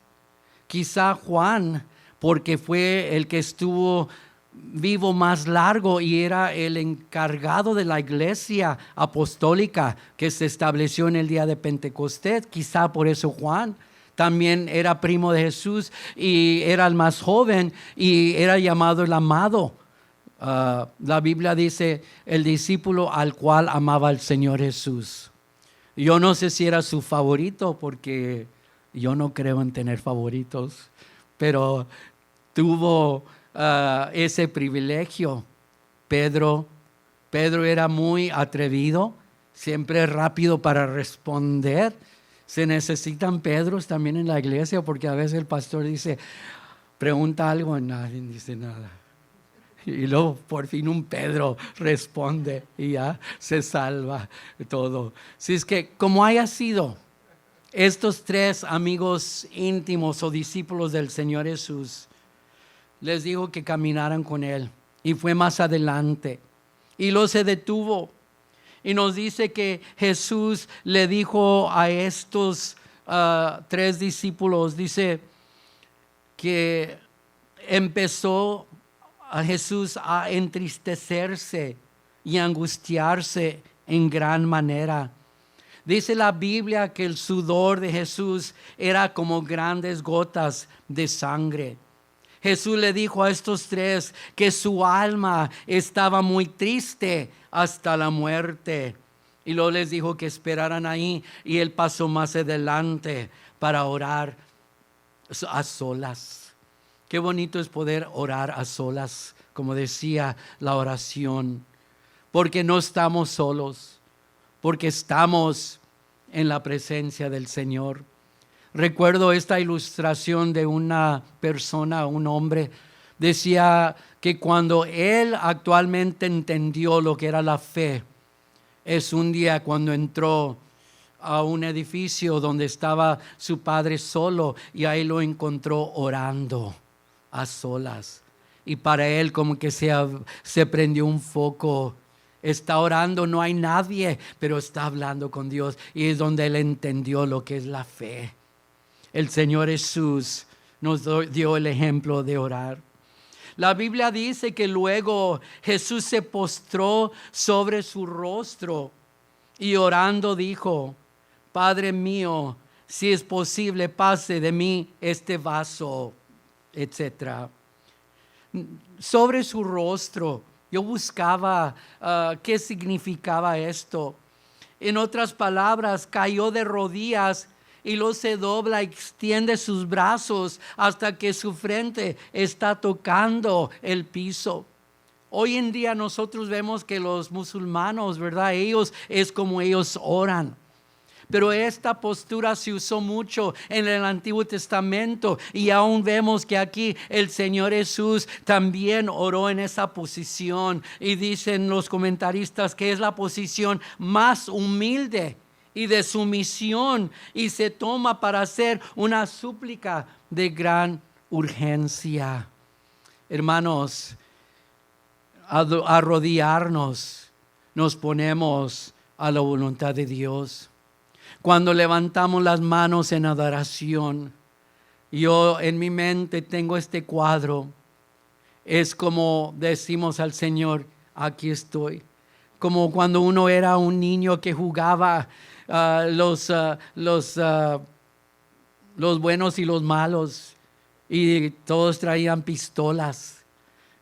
Quizá Juan, porque fue el que estuvo vivo más largo y era el encargado de la iglesia apostólica que se estableció en el día de Pentecostés. Quizá por eso Juan también era primo de Jesús y era el más joven y era llamado el amado. La Biblia dice el discípulo al cual amaba el Señor Jesús. Yo no sé si era su favorito, porque yo no creo en tener favoritos, pero tuvo ese privilegio. Pedro era muy atrevido, siempre rápido para responder. Se necesitan Pedros también en la iglesia, porque a veces el pastor dice, pregunta algo y nadie dice nada. Y luego por fin un Pedro responde y ya se salva todo. Si es que como haya sido, estos tres amigos íntimos o discípulos del Señor Jesús, les dijo que caminaran con Él. Y fue más adelante. Y luego se detuvo. Y nos dice que Jesús le dijo a estos tres discípulos, dice que empezó a Jesús a entristecerse y angustiarse en gran manera. Dice la Biblia que el sudor de Jesús era como grandes gotas de sangre. Jesús le dijo a estos tres que su alma estaba muy triste hasta la muerte. Y luego les dijo que esperaran ahí, y Él pasó más adelante para orar a solas. Qué bonito es poder orar a solas, como decía la oración, porque no estamos solos, porque estamos en la presencia del Señor. Recuerdo esta ilustración de una persona, un hombre, decía que cuando él actualmente entendió lo que era la fe, es un día cuando entró a un edificio donde estaba su padre solo, y ahí lo encontró orando a solas. Y para él como que se prendió un foco. Está orando, no hay nadie, pero está hablando con Dios. Y es donde él entendió lo que es la fe. El Señor Jesús nos dio el ejemplo de orar. La Biblia dice que luego Jesús se postró sobre su rostro y orando dijo: Padre mío, si es posible, pase de mí este vaso, etc. Sobre su rostro, yo buscaba qué significaba esto. En otras palabras, cayó de rodillas y luego se dobla, extiende sus brazos hasta que su frente está tocando el piso. Hoy en día nosotros vemos que los musulmanos, ¿verdad? Es como ellos oran. Pero esta postura se usó mucho en el Antiguo Testamento, y aún vemos que aquí el Señor Jesús también oró en esa posición. Y dicen los comentaristas que es la posición más humilde y de sumisión, y se toma para hacer una súplica de gran urgencia. Hermanos, arrodillarnos, nos ponemos a la voluntad de Dios. Cuando levantamos las manos en adoración, yo en mi mente tengo este cuadro. Es como decimos al Señor: aquí estoy. Como cuando uno era un niño que jugaba los buenos y los malos, y todos traían pistolas,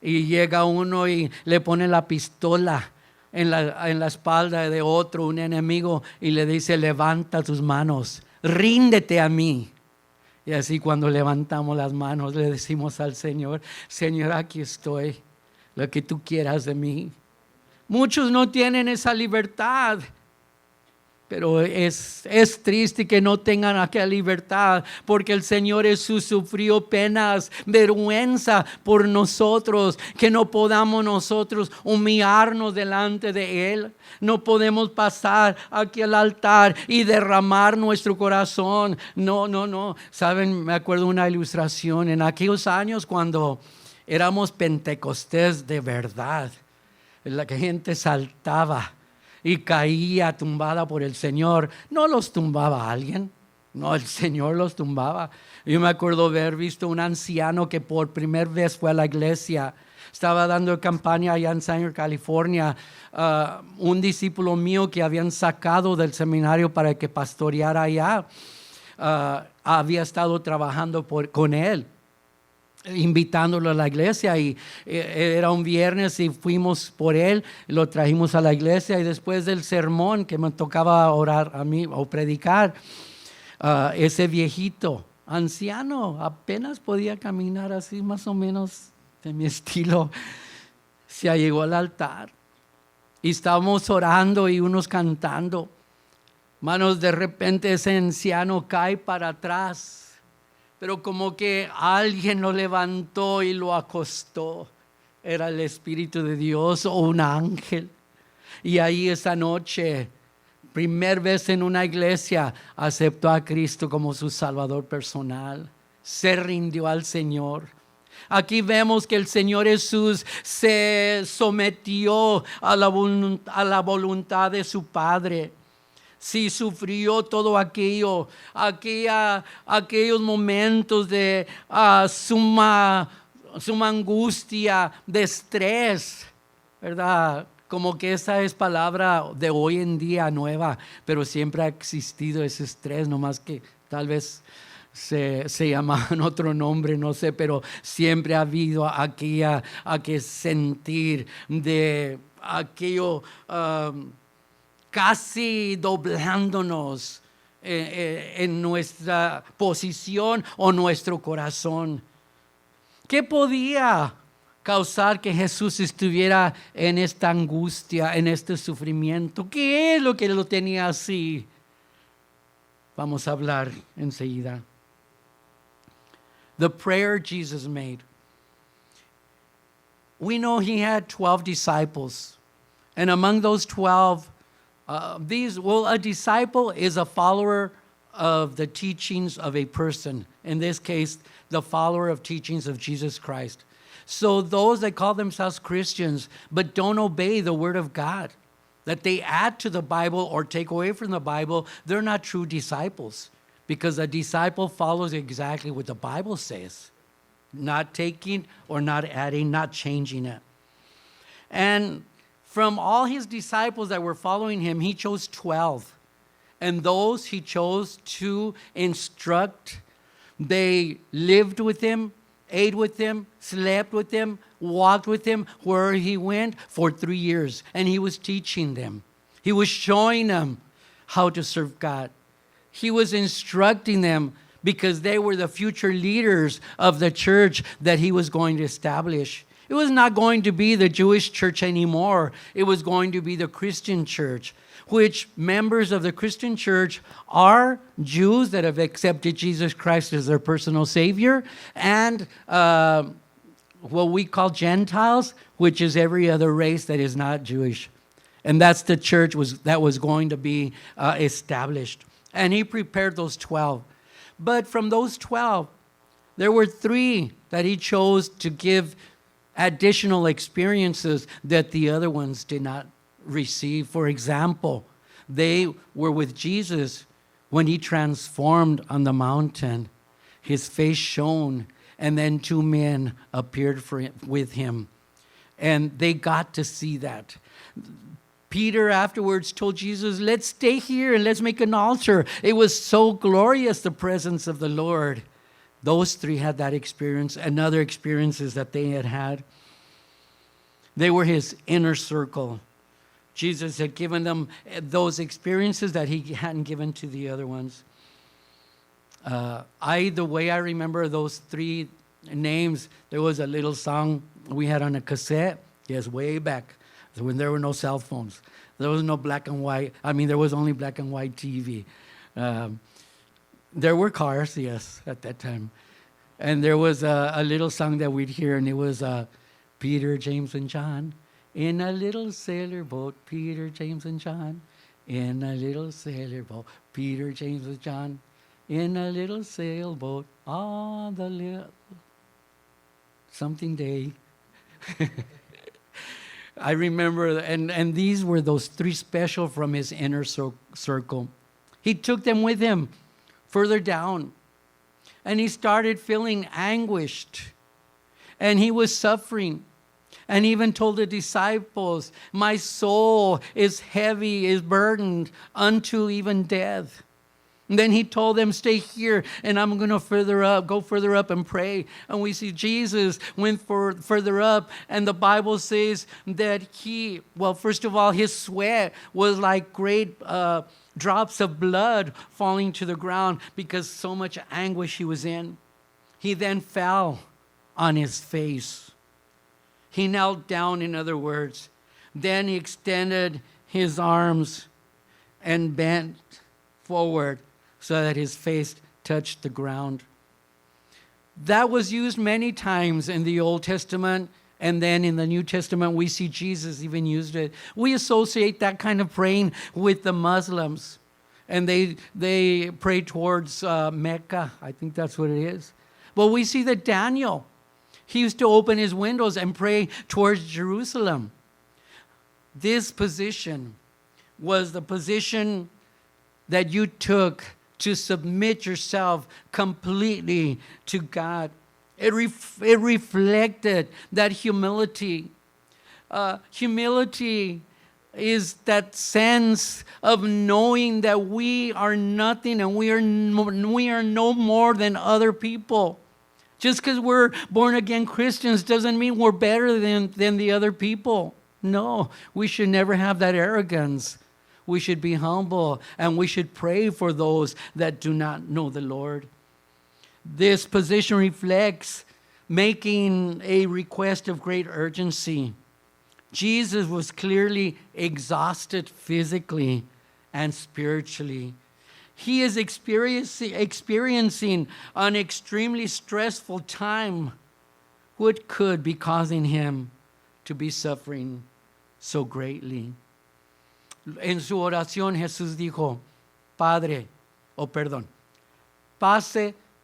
y llega uno y le pone la pistola en la espalda de otro, un enemigo, y le dice: levanta tus manos, ríndete a mí. Y así cuando levantamos las manos le decimos al Señor, Señor, aquí estoy, lo que tú quieras de mí. Muchos no tienen esa libertad, pero es triste que no tengan aquella libertad, porque el Señor Jesús sufrió penas, vergüenza por nosotros, que no podamos nosotros humillarnos delante de Él. No podemos pasar aquí al altar y derramar nuestro corazón. No. Saben, me acuerdo una ilustración en aquellos años cuando éramos pentecostés de verdad. La gente saltaba y caía tumbada por el Señor. No los tumbaba alguien, no, el Señor los tumbaba. Yo me acuerdo haber visto un anciano que por primera vez fue a la iglesia. Estaba dando campaña allá en Sanger, California. Un discípulo mío que habían sacado del seminario para que pastoreara allá, había estado trabajando con él, invitándolo a la iglesia, y era un viernes y fuimos por él, lo trajimos a la iglesia, y después del sermón que me tocaba orar a mí o predicar, ese viejito anciano apenas podía caminar así más o menos de mi estilo, se llegó al altar y estábamos orando y unos cantando. Manos, de repente ese anciano cae para atrás, pero como que alguien lo levantó y lo acostó. Era el Espíritu de Dios o un ángel. Y ahí esa noche, primera vez en una iglesia, aceptó a Cristo como su Salvador personal. Se rindió al Señor. Aquí vemos que el Señor Jesús se sometió a la voluntad de su Padre. Sí, sufrió todo aquellos momentos de suma angustia, de estrés, ¿verdad? Como que esa es palabra de hoy en día nueva, pero siempre ha existido ese estrés, nomás que tal vez se llamaban otro nombre, no sé, pero siempre ha habido aquel sentir de aquello casi doblándonos en nuestra posición o nuestro corazón. ¿Qué podía causar que Jesús estuviera en esta angustia, en este sufrimiento? ¿Qué es lo que lo tenía así? Vamos a hablar enseguida. The prayer Jesus made. We know he had 12 disciples, and among those 12, a disciple is a follower of the teachings of a person. In this case, the follower of teachings of Jesus Christ. So those that call themselves Christians but don't obey the word of God, that they add to the Bible or take away from the Bible, they're not true disciples, because a disciple follows exactly what the Bible says, not taking or not adding, not changing it. And from all his disciples that were following him, he chose 12. And those he chose to instruct, they lived with him, ate with him, slept with him, walked with him where he went for 3 years. And he was teaching them. He was showing them how to serve God. He was instructing them because they were the future leaders of the church that he was going to establish. It was not going to be the Jewish church anymore. It was going to be the Christian church, which members of the Christian church are Jews that have accepted Jesus Christ as their personal Savior, and what we call Gentiles, which is every other race that is not Jewish. And that's the church that was going to be established. And he prepared those 12. But from those 12, there were 3 that he chose to give additional experiences that the other ones did not receive. For example, they were with Jesus when he transformed on the mountain. His face shone, and then 2 men appeared with him. And they got to see that. Peter afterwards told Jesus, let's stay here and let's make an altar. It was so glorious, the presence of the Lord. Those 3 had that experience and other experiences that they had had. They were his inner circle. Jesus had given them those experiences that he hadn't given to the other ones. The way I remember those three names, there was a little song we had on a cassette, yes, way back, when there were no cell phones. There was no black and white. There was only black and white TV. There were cars, yes, at that time. And there was a little song that we'd hear, and it was Peter, James, and John. In a little sailor-boat, Peter, James, and John. In a little sailor-boat, Peter, James, and John. In a little sailboat on the little something day. I remember, and these were those three special from his inner circle. He took them with him further down, and he started feeling anguished, and he was suffering, and even told the disciples, my soul is heavy, is burdened unto even death. And then he told them, stay here, and I'm going to go further up and pray. And we see Jesus went further up, and the Bible says that first of all, his sweat was like great drops of blood falling to the ground because so much anguish he was in. He then fell on his face. He knelt down, in other words. Then he extended his arms and bent forward so that his face touched the ground. That was used many times in the Old Testament, and then in the New Testament, we see Jesus even used it. We associate that kind of praying with the Muslims, and they pray towards Mecca. I think that's what it is. But we see that Daniel, he used to open his windows and pray towards Jerusalem. This position was the position that you took to submit yourself completely to God. It reflected that humility. Humility is that sense of knowing that we are nothing and we are no more than other people. Just because we're born-again Christians doesn't mean we're better than the other people. No, we should never have that arrogance. We should be humble, and we should pray for those that do not know the Lord. This position reflects making a request of great urgency. Jesus was clearly exhausted physically and spiritually. He is experiencing an extremely stressful time, which could be causing him to be suffering so greatly. En su oración Jesús dijo, pase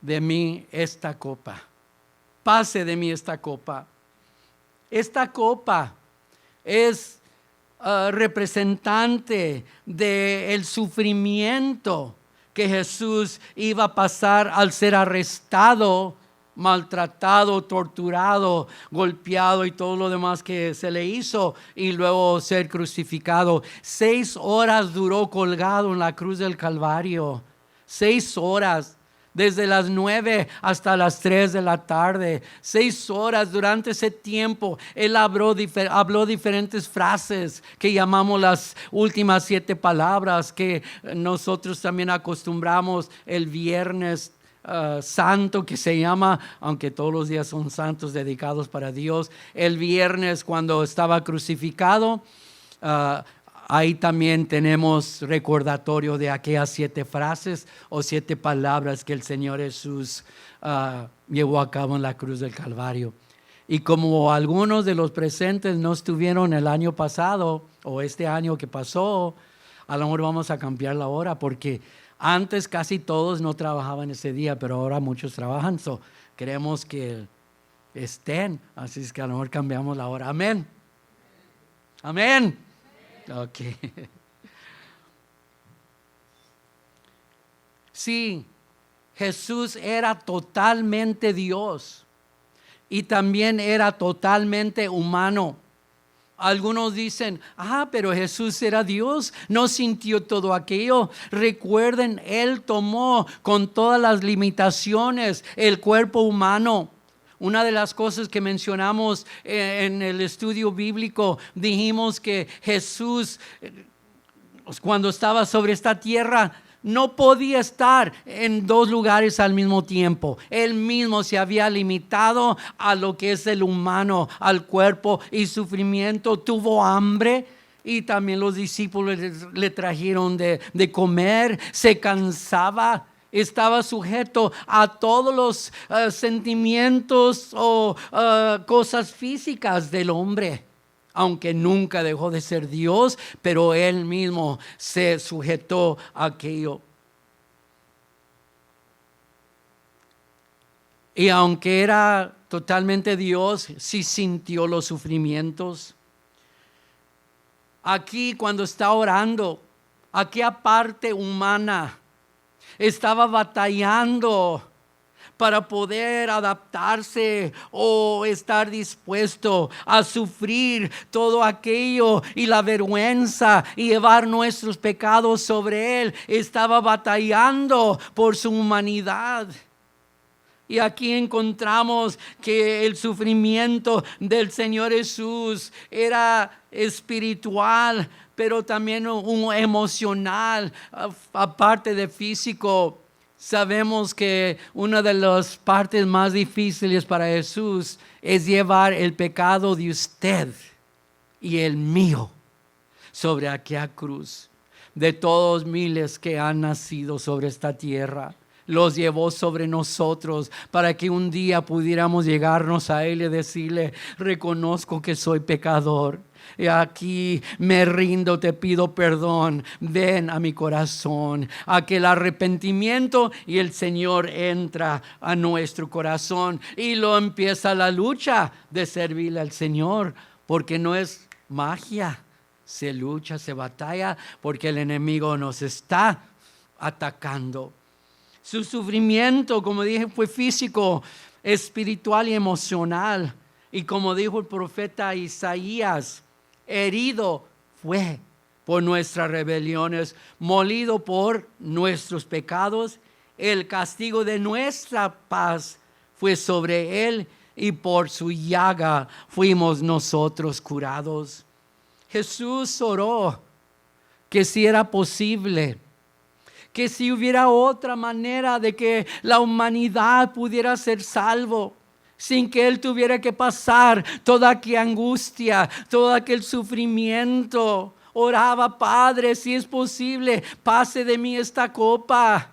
de mí esta copa. Pase de mí esta copa. Esta copa es representante del sufrimiento que Jesús iba a pasar al ser arrestado, maltratado, torturado, golpeado y todo lo demás que se le hizo, y luego ser crucificado. 6 horas duró colgado en la cruz del Calvario. 6 horas. Desde las 9 hasta las 3 de la tarde. 6 horas. Durante ese tiempo, Él habló diferentes frases que llamamos las últimas 7 palabras que nosotros también acostumbramos el viernes santo, que se llama, aunque todos los días son santos dedicados para Dios. El viernes, cuando estaba crucificado, ahí también tenemos recordatorio de aquellas 7 frases o 7 palabras que el Señor Jesús llevó a cabo en la cruz del Calvario. Y como algunos de los presentes no estuvieron el año pasado o este año que pasó, a lo mejor vamos a cambiar la hora, porque antes casi todos no trabajaban ese día, pero ahora muchos trabajan. Queremos que estén, así es que a lo mejor cambiamos la hora. Amén. Amén. Ok. Sí, Jesús era totalmente Dios y también era totalmente humano. Algunos dicen, pero Jesús era Dios, no sintió todo aquello. Recuerden, Él tomó con todas las limitaciones el cuerpo humano. Una de las cosas que mencionamos en el estudio bíblico, dijimos que Jesús, cuando estaba sobre esta tierra, no podía estar en dos lugares al mismo tiempo. Él mismo se había limitado a lo que es el humano, al cuerpo y sufrimiento. Tuvo hambre y también los discípulos le trajeron de comer. Se cansaba. Estaba sujeto a todos los sentimientos o cosas físicas del hombre. Aunque nunca dejó de ser Dios, pero Él mismo se sujetó a aquello. Y aunque era totalmente Dios, sí sintió los sufrimientos. Aquí cuando está orando, aquella parte humana estaba batallando para poder adaptarse o estar dispuesto a sufrir todo aquello y la vergüenza y llevar nuestros pecados sobre Él. Estaba batallando por su humanidad. Y aquí encontramos que el sufrimiento del Señor Jesús era espiritual, pero también un emocional, aparte de físico. Sabemos que una de las partes más difíciles para Jesús es llevar el pecado de usted y el mío sobre aquella cruz. De todos miles que han nacido sobre esta tierra, los llevó sobre nosotros para que un día pudiéramos llegarnos a Él y decirle: reconozco que soy pecador. Y aquí me rindo, te pido perdón, ven a mi corazón. Aquel arrepentimiento y el Señor entra a nuestro corazón y lo empieza la lucha de servirle al Señor, porque no es magia, se lucha, se batalla, porque el enemigo nos está atacando. Su sufrimiento, como dije, fue físico, espiritual y emocional. Y como dijo el profeta Isaías, herido fue por nuestras rebeliones, molido por nuestros pecados. El castigo de nuestra paz fue sobre Él y por su llaga fuimos nosotros curados. Jesús oró que si era posible, que si hubiera otra manera de que la humanidad pudiera ser salvo, sin que Él tuviera que pasar toda aquella angustia, todo aquel sufrimiento. Oraba: Padre, si es posible, pase de mí esta copa.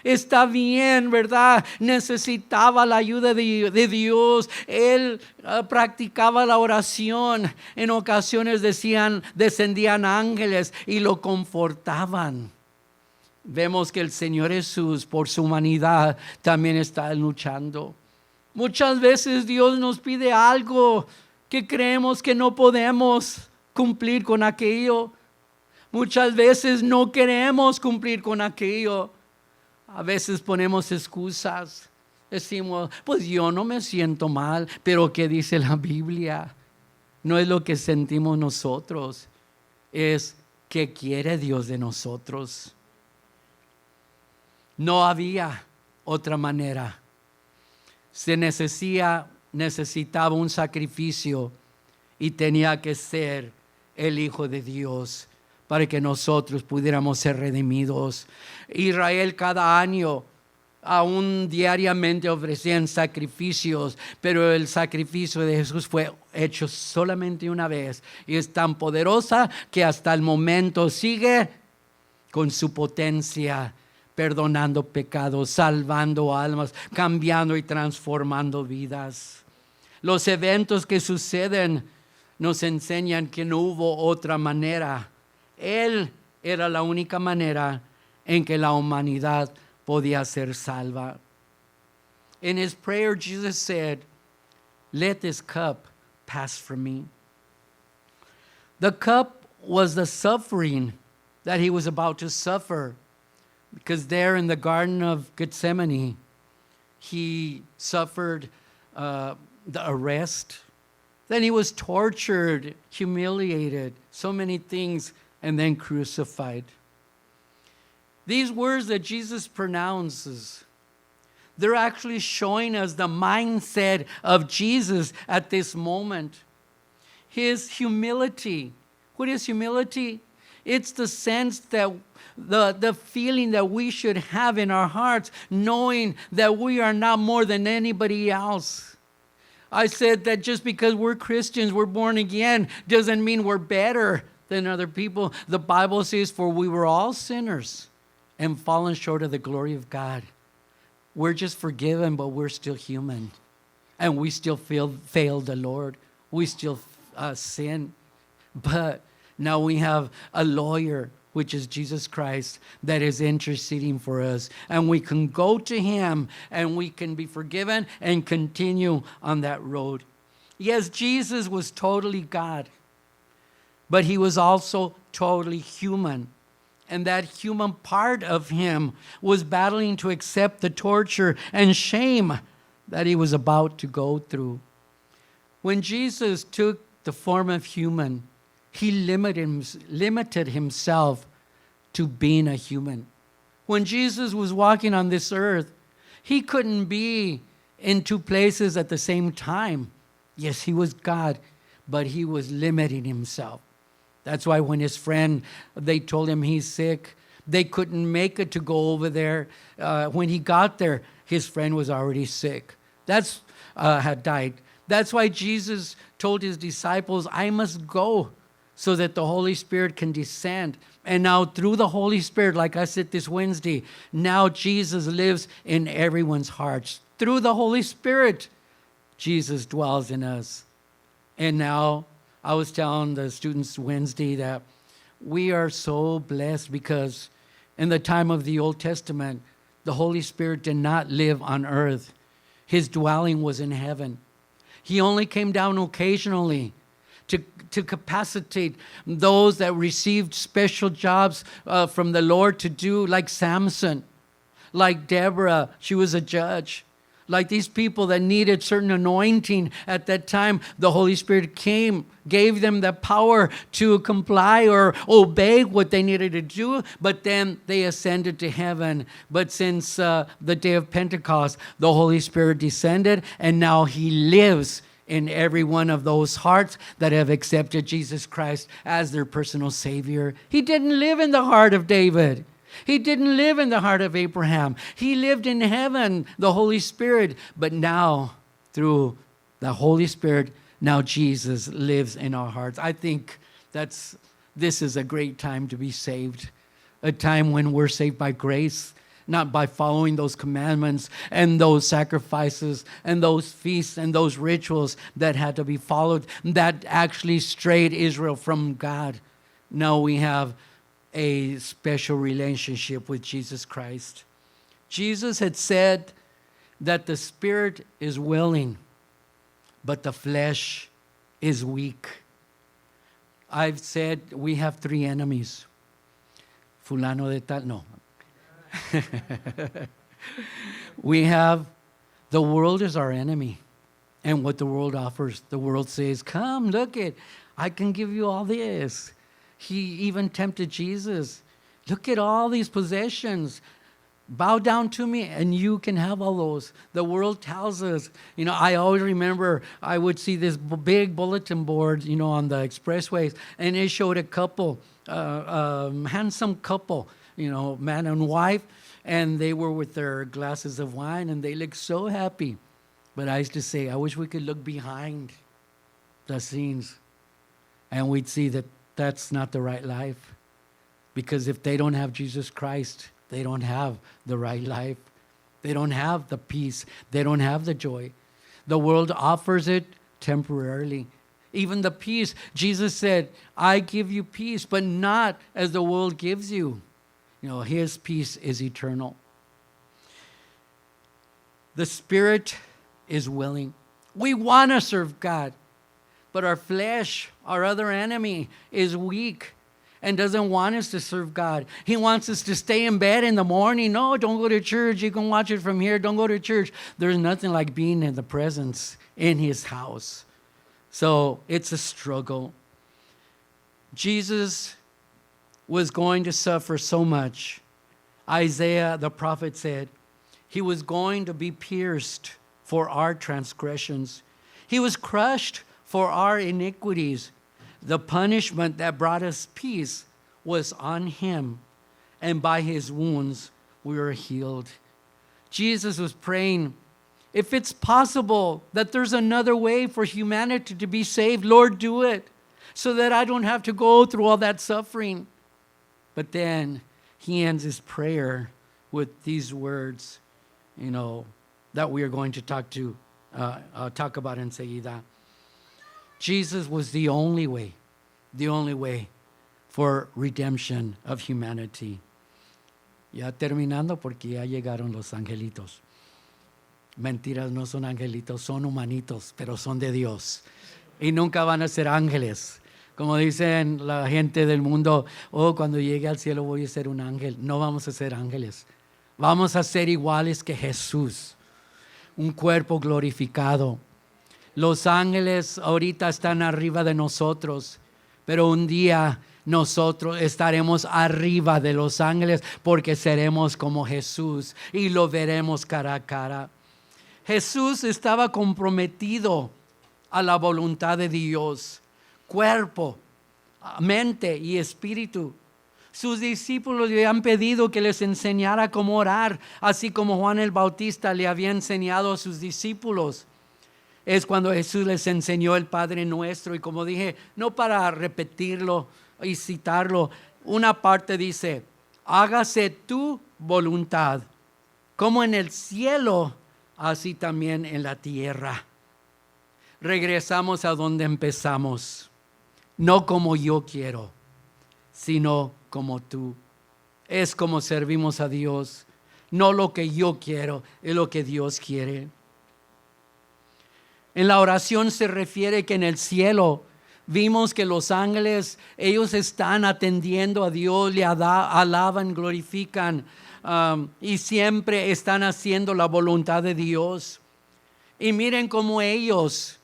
Está bien, ¿verdad? Necesitaba la ayuda de Dios. Él practicaba la oración. En ocasiones descendían ángeles y lo confortaban. Vemos que el Señor Jesús, por su humanidad, también está luchando. Muchas veces Dios nos pide algo que creemos que no podemos cumplir con aquello. Muchas veces no queremos cumplir con aquello. A veces ponemos excusas. Decimos: pues yo no me siento mal. Pero ¿qué dice la Biblia? No es lo que sentimos nosotros, es qué quiere Dios de nosotros. No había otra manera. Se necesitaba un sacrificio y tenía que ser el Hijo de Dios para que nosotros pudiéramos ser redimidos. Israel cada año, aún diariamente, ofrecían sacrificios, pero el sacrificio de Jesús fue hecho solamente una vez y es tan poderosa que hasta el momento sigue con su potencia, perdonando pecados, salvando almas, cambiando y transformando vidas. Los eventos que suceden nos enseñan que no hubo otra manera. Él era la única manera en que la humanidad podía ser salva. In his prayer, Jesus said, "Let this cup pass from me." The cup was the suffering that he was about to suffer. Because there in the Garden of Gethsemane, he suffered the arrest. Then he was tortured, humiliated, so many things, and then crucified. These words that Jesus pronounces, they're actually showing us the mindset of Jesus at this moment. His humility. What is humility? It's the sense that the feeling that we should have in our hearts, knowing that we are not more than anybody else. I said that just because we're Christians, we're born again, doesn't mean we're better than other people. The Bible says, for we were all sinners and fallen short of the glory of God. We're just forgiven, but we're still human. And we still fail the Lord. We still sin. But now we have a lawyer, which is Jesus Christ, that is interceding for us. And we can go to him and we can be forgiven and continue on that road. Yes, Jesus was totally God, but he was also totally human. And that human part of him was battling to accept the torture and shame that he was about to go through. When Jesus took the form of human, he limited himself to being a human. When Jesus was walking on this earth, he couldn't be in two places at the same time. Yes, he was God, but he was limiting himself. That's why when his friend, they told him he's sick, they couldn't make it to go over there. When he got there, his friend was already sick. Had died. That's why Jesus told his disciples, I must go so that the Holy Spirit can descend. And now through the Holy Spirit, like I said this Wednesday, now Jesus lives in everyone's hearts. Through the Holy Spirit, Jesus dwells in us. And now I was telling the students Wednesday that we are so blessed because in the time of the Old Testament, the Holy Spirit did not live on earth. His dwelling was in heaven. He only came down occasionally to capacitate those that received special jobs from the Lord to do, like Samson, like Deborah, she was a judge. Like these people that needed certain anointing at that time, the Holy Spirit came, gave them the power to comply or obey what they needed to do, but then they ascended to heaven. But since the day of Pentecost, the Holy Spirit descended, and now he lives in every one of those hearts that have accepted Jesus Christ as their personal Savior. He didn't live in the heart of David. He didn't live in the heart of Abraham. He lived in heaven, the Holy Spirit. But now, through the Holy Spirit, now Jesus lives in our hearts. I think this is a great time to be saved. A time when we're saved by grace, not by following those commandments and those sacrifices and those feasts and those rituals that had to be followed that actually strayed Israel from God. Now we have a special relationship with Jesus Christ. Jesus had said that the spirit is willing, but the flesh is weak. I've said we have three enemies. Fulano de tal, no. We have, the world is our enemy. And what the world offers, the world says, come, look it, I can give you all this. He even tempted Jesus. Look at all these possessions. Bow down to me and you can have all those. The world tells us, I always remember I would see this big bulletin board, on the expressways, and it showed a couple, handsome couple, man and wife, and they were with their glasses of wine and they looked so happy. But I used to say, I wish we could look behind the scenes and we'd see that that's not the right life. Because if they don't have Jesus Christ, they don't have the right life. They don't have the peace. They don't have the joy. The world offers it temporarily. Even the peace, Jesus said, I give you peace, but not as the world gives you. His peace is eternal. The spirit is willing. We want to serve God. But our flesh, our other enemy, is weak and doesn't want us to serve God. He wants us to stay in bed in the morning. No, don't go to church. You can watch it from here. Don't go to church. There's nothing like being in the presence in his house. So it's a struggle. Jesus was going to suffer so much. Isaiah, the prophet, said he was going to be pierced for our transgressions. He was crushed for our iniquities. The punishment that brought us peace was on him, and by his wounds we were healed. Jesus was praying, if it's possible that there's another way for humanity to be saved, Lord, do it, so that I don't have to go through all that suffering. But then he ends his prayer with these words, that we are going to talk about enseguida. Jesus was the only way for redemption of humanity. Ya terminando porque ya llegaron los angelitos. Mentiras, no son angelitos, son humanitos, pero son de Dios. Y nunca van a ser ángeles. Como dicen la gente del mundo, cuando llegue al cielo voy a ser un ángel. No vamos a ser ángeles. Vamos a ser iguales que Jesús. Un cuerpo glorificado. Los ángeles ahorita están arriba de nosotros, pero un día nosotros estaremos arriba de los ángeles porque seremos como Jesús y lo veremos cara a cara. Jesús estaba comprometido a la voluntad de Dios, cuerpo, mente y espíritu. Sus discípulos le han pedido que les enseñara cómo orar, así como Juan el Bautista le había enseñado a sus discípulos. Es cuando Jesús les enseñó el Padre Nuestro, y como dije, no para repetirlo y citarlo, una parte dice, hágase tu voluntad, como en el cielo, así también en la tierra. Regresamos a donde empezamos, no como yo quiero, sino como tú. Es como servimos a Dios, no lo que yo quiero, es lo que Dios quiere. En la oración se refiere que en el cielo vimos que los ángeles, ellos están atendiendo a Dios, le alaban, glorifican y siempre están haciendo la voluntad de Dios. Y miren cómo ellos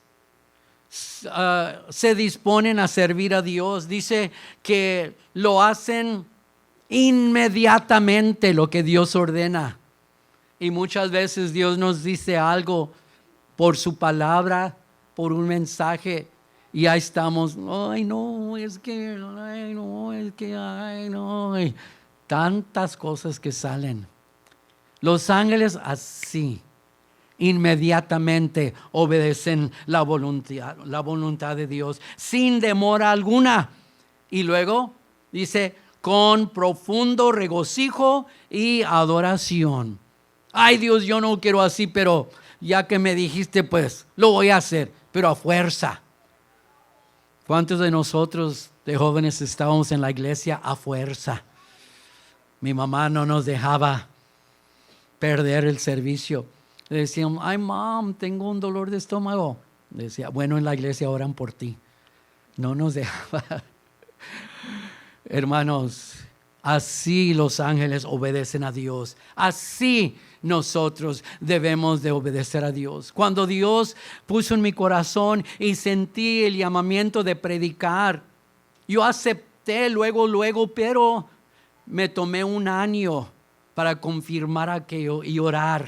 se disponen a servir a Dios. Dice que lo hacen inmediatamente lo que Dios ordena. Y muchas veces Dios nos dice algo por su palabra, por un mensaje, y ahí estamos, tantas cosas que salen. Los ángeles así, inmediatamente obedecen la voluntad de Dios, sin demora alguna. Y luego dice, con profundo regocijo y adoración. Ay Dios, yo no quiero así, pero ya que me dijiste, pues lo voy a hacer, pero a fuerza. ¿Cuántos de nosotros de jóvenes estábamos en la iglesia a fuerza? Mi mamá no nos dejaba perder el servicio. Le decían, ay mom, tengo un dolor de estómago. Le decía, bueno, en la iglesia oran por ti. No nos dejaba. Hermanos, así los ángeles obedecen a Dios. Así nosotros debemos de obedecer a Dios. Cuando Dios puso en mi corazón y sentí el llamamiento de predicar, yo acepté luego, pero me tomé un año para confirmar aquello y orar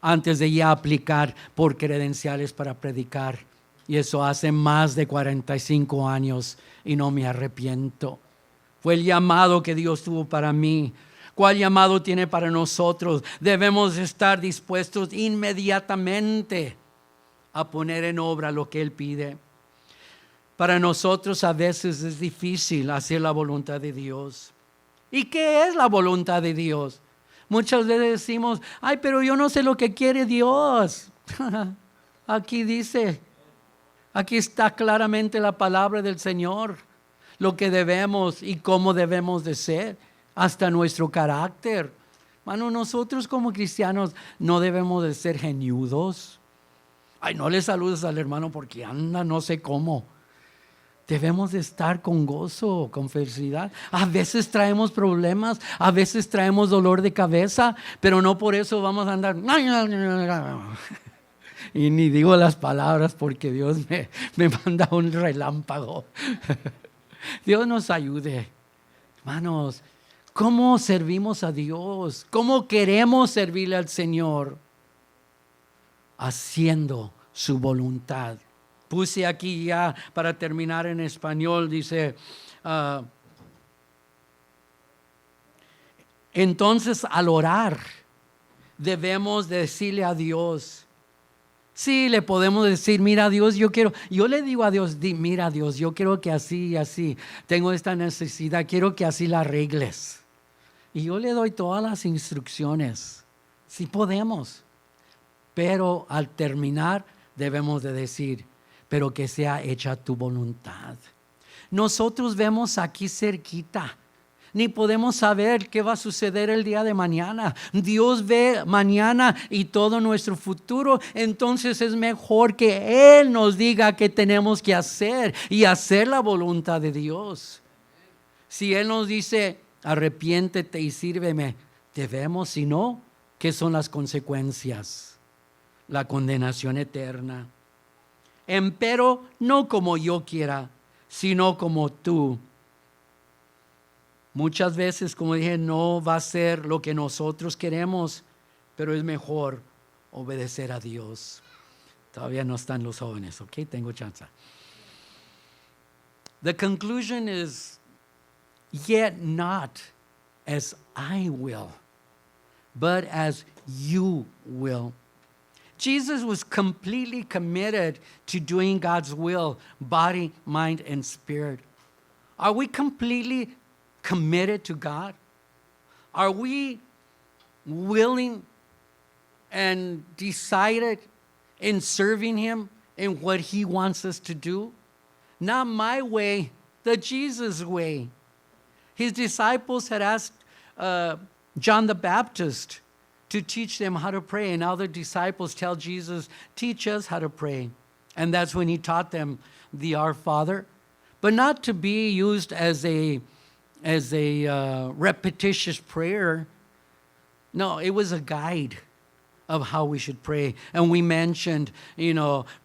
antes de ya aplicar por credenciales para predicar. Y eso hace más de 45 años y no me arrepiento. Fue el llamado que Dios tuvo para mí. ¿Cuál llamado tiene para nosotros? Debemos estar dispuestos inmediatamente a poner en obra lo que Él pide. Para nosotros a veces es difícil hacer la voluntad de Dios. ¿Y qué es la voluntad de Dios? Muchas veces decimos, ay, pero yo no sé lo que quiere Dios. Aquí dice, aquí está claramente la palabra del Señor, lo que debemos y cómo debemos de ser, hasta nuestro carácter. Hermano, nosotros como cristianos no debemos de ser geniudos. Ay, no le saludes al hermano porque anda no sé cómo. Debemos de estar con gozo, con felicidad. A veces traemos problemas, a veces traemos dolor de cabeza, pero no por eso vamos a andar. Y ni digo las palabras porque Dios me manda un relámpago. Dios nos ayude. Hermanos, ¿cómo servimos a Dios? ¿Cómo queremos servirle al Señor? Haciendo su voluntad. Puse aquí ya para terminar en español, dice, Entonces, al orar, debemos decirle a Dios. Sí, le podemos decir, mira Dios, yo le digo a Dios, mira Dios, yo quiero que así y así, tengo esta necesidad, quiero que así la arregles. Y yo le doy todas las instrucciones. Sí podemos. Pero al terminar debemos de decir, pero que sea hecha tu voluntad. Nosotros vemos aquí cerquita, ni podemos saber qué va a suceder el día de mañana. Dios ve mañana y todo nuestro futuro. Entonces es mejor que Él nos diga qué tenemos que hacer y hacer la voluntad de Dios. Si Él nos dice, arrepiéntete y sírveme, debemos. Si no, ¿qué son las consecuencias? La condenación eterna. Empero no como yo quiera, sino como tú. Muchas veces, como dije, no va a ser lo que nosotros queremos, pero es mejor obedecer a Dios. Todavía no están los jóvenes, ¿ok? Tengo chance. The conclusion is, yet not as I will, but as you will. Jesus was completely committed to doing God's will, body, mind, and spirit. Are we completely committed to God? Are we willing and decided in serving Him in what He wants us to do? Not my way, the Jesus way. His disciples had asked John the Baptist to teach them how to pray, and now the disciples tell Jesus, teach us how to pray. And that's when He taught them the Our Father, but not to be used as a repetitious prayer. No, it was a guide of how we should pray. And we mentioned,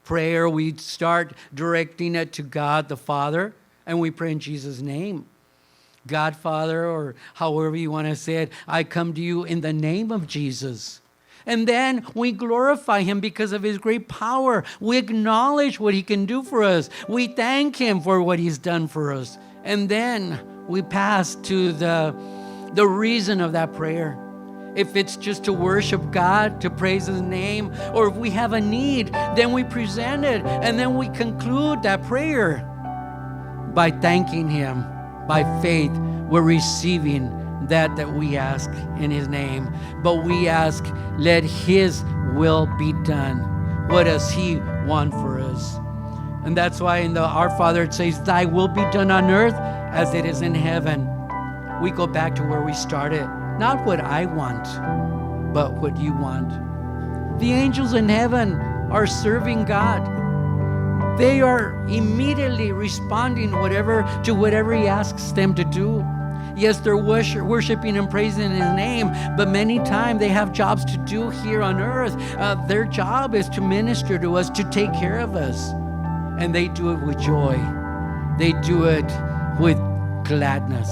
prayer, we start directing it to God the Father, and we pray in Jesus' name. God Father, or however you want to say it, I come to you in the name of Jesus. And then we glorify Him because of His great power. We acknowledge what He can do for us. We thank Him for what He's done for us. And then we pass to the reason of that prayer. If it's just to worship God, to praise His name, or if we have a need, then we present it. And then we conclude that prayer by thanking Him. By faith, we're receiving that we ask in His name. But we ask, let His will be done. What does He want for us? And that's why in the Our Father it says, thy will be done on earth as it is in heaven. We go back to where we started. Not what I want, but what you want. The angels in heaven are serving God. They are immediately responding to whatever He asks them to do. Yes, they're worshiping and praising His name, but many times they have jobs to do here on earth. Their job is to minister to us, to take care of us. And they do it with joy. They do it with gladness.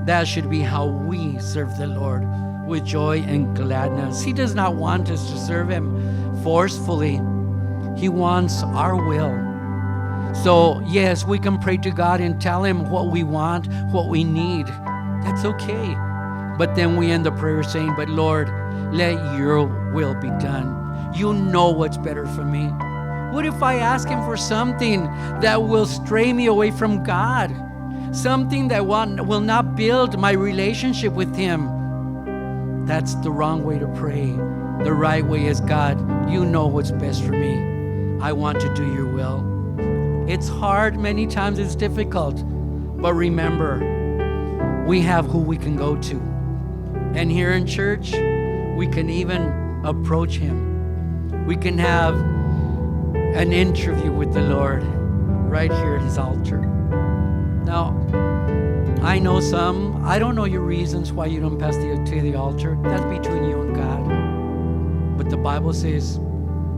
That should be how we serve the Lord, with joy and gladness. He does not want us to serve Him forcefully. He wants our will. So, yes, we can pray to God and tell Him what we want, what we need. That's okay. But then we end the prayer saying, but Lord, let your will be done. You know what's better for me. What if I ask Him for something that will stray me away from God? Something that will not build my relationship with Him? That's the wrong way to pray. The right way is, God, you know what's best for me. I want to do your will. It's hard, many times it's difficult, but remember, we have who we can go to. And here in church, we can even approach Him. We can have an interview with the Lord right here at His altar. Now, I know I don't know your reasons why you don't pass to the altar. That's between you and God. But the Bible says,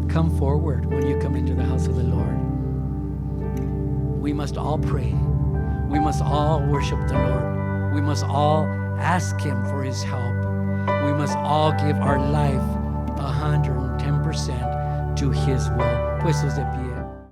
come forward when you come into the house of the Lord. We must all pray. We must all worship the Lord. We must all ask Him for His help. We must all give our life 110% to His will. Puestos de pie.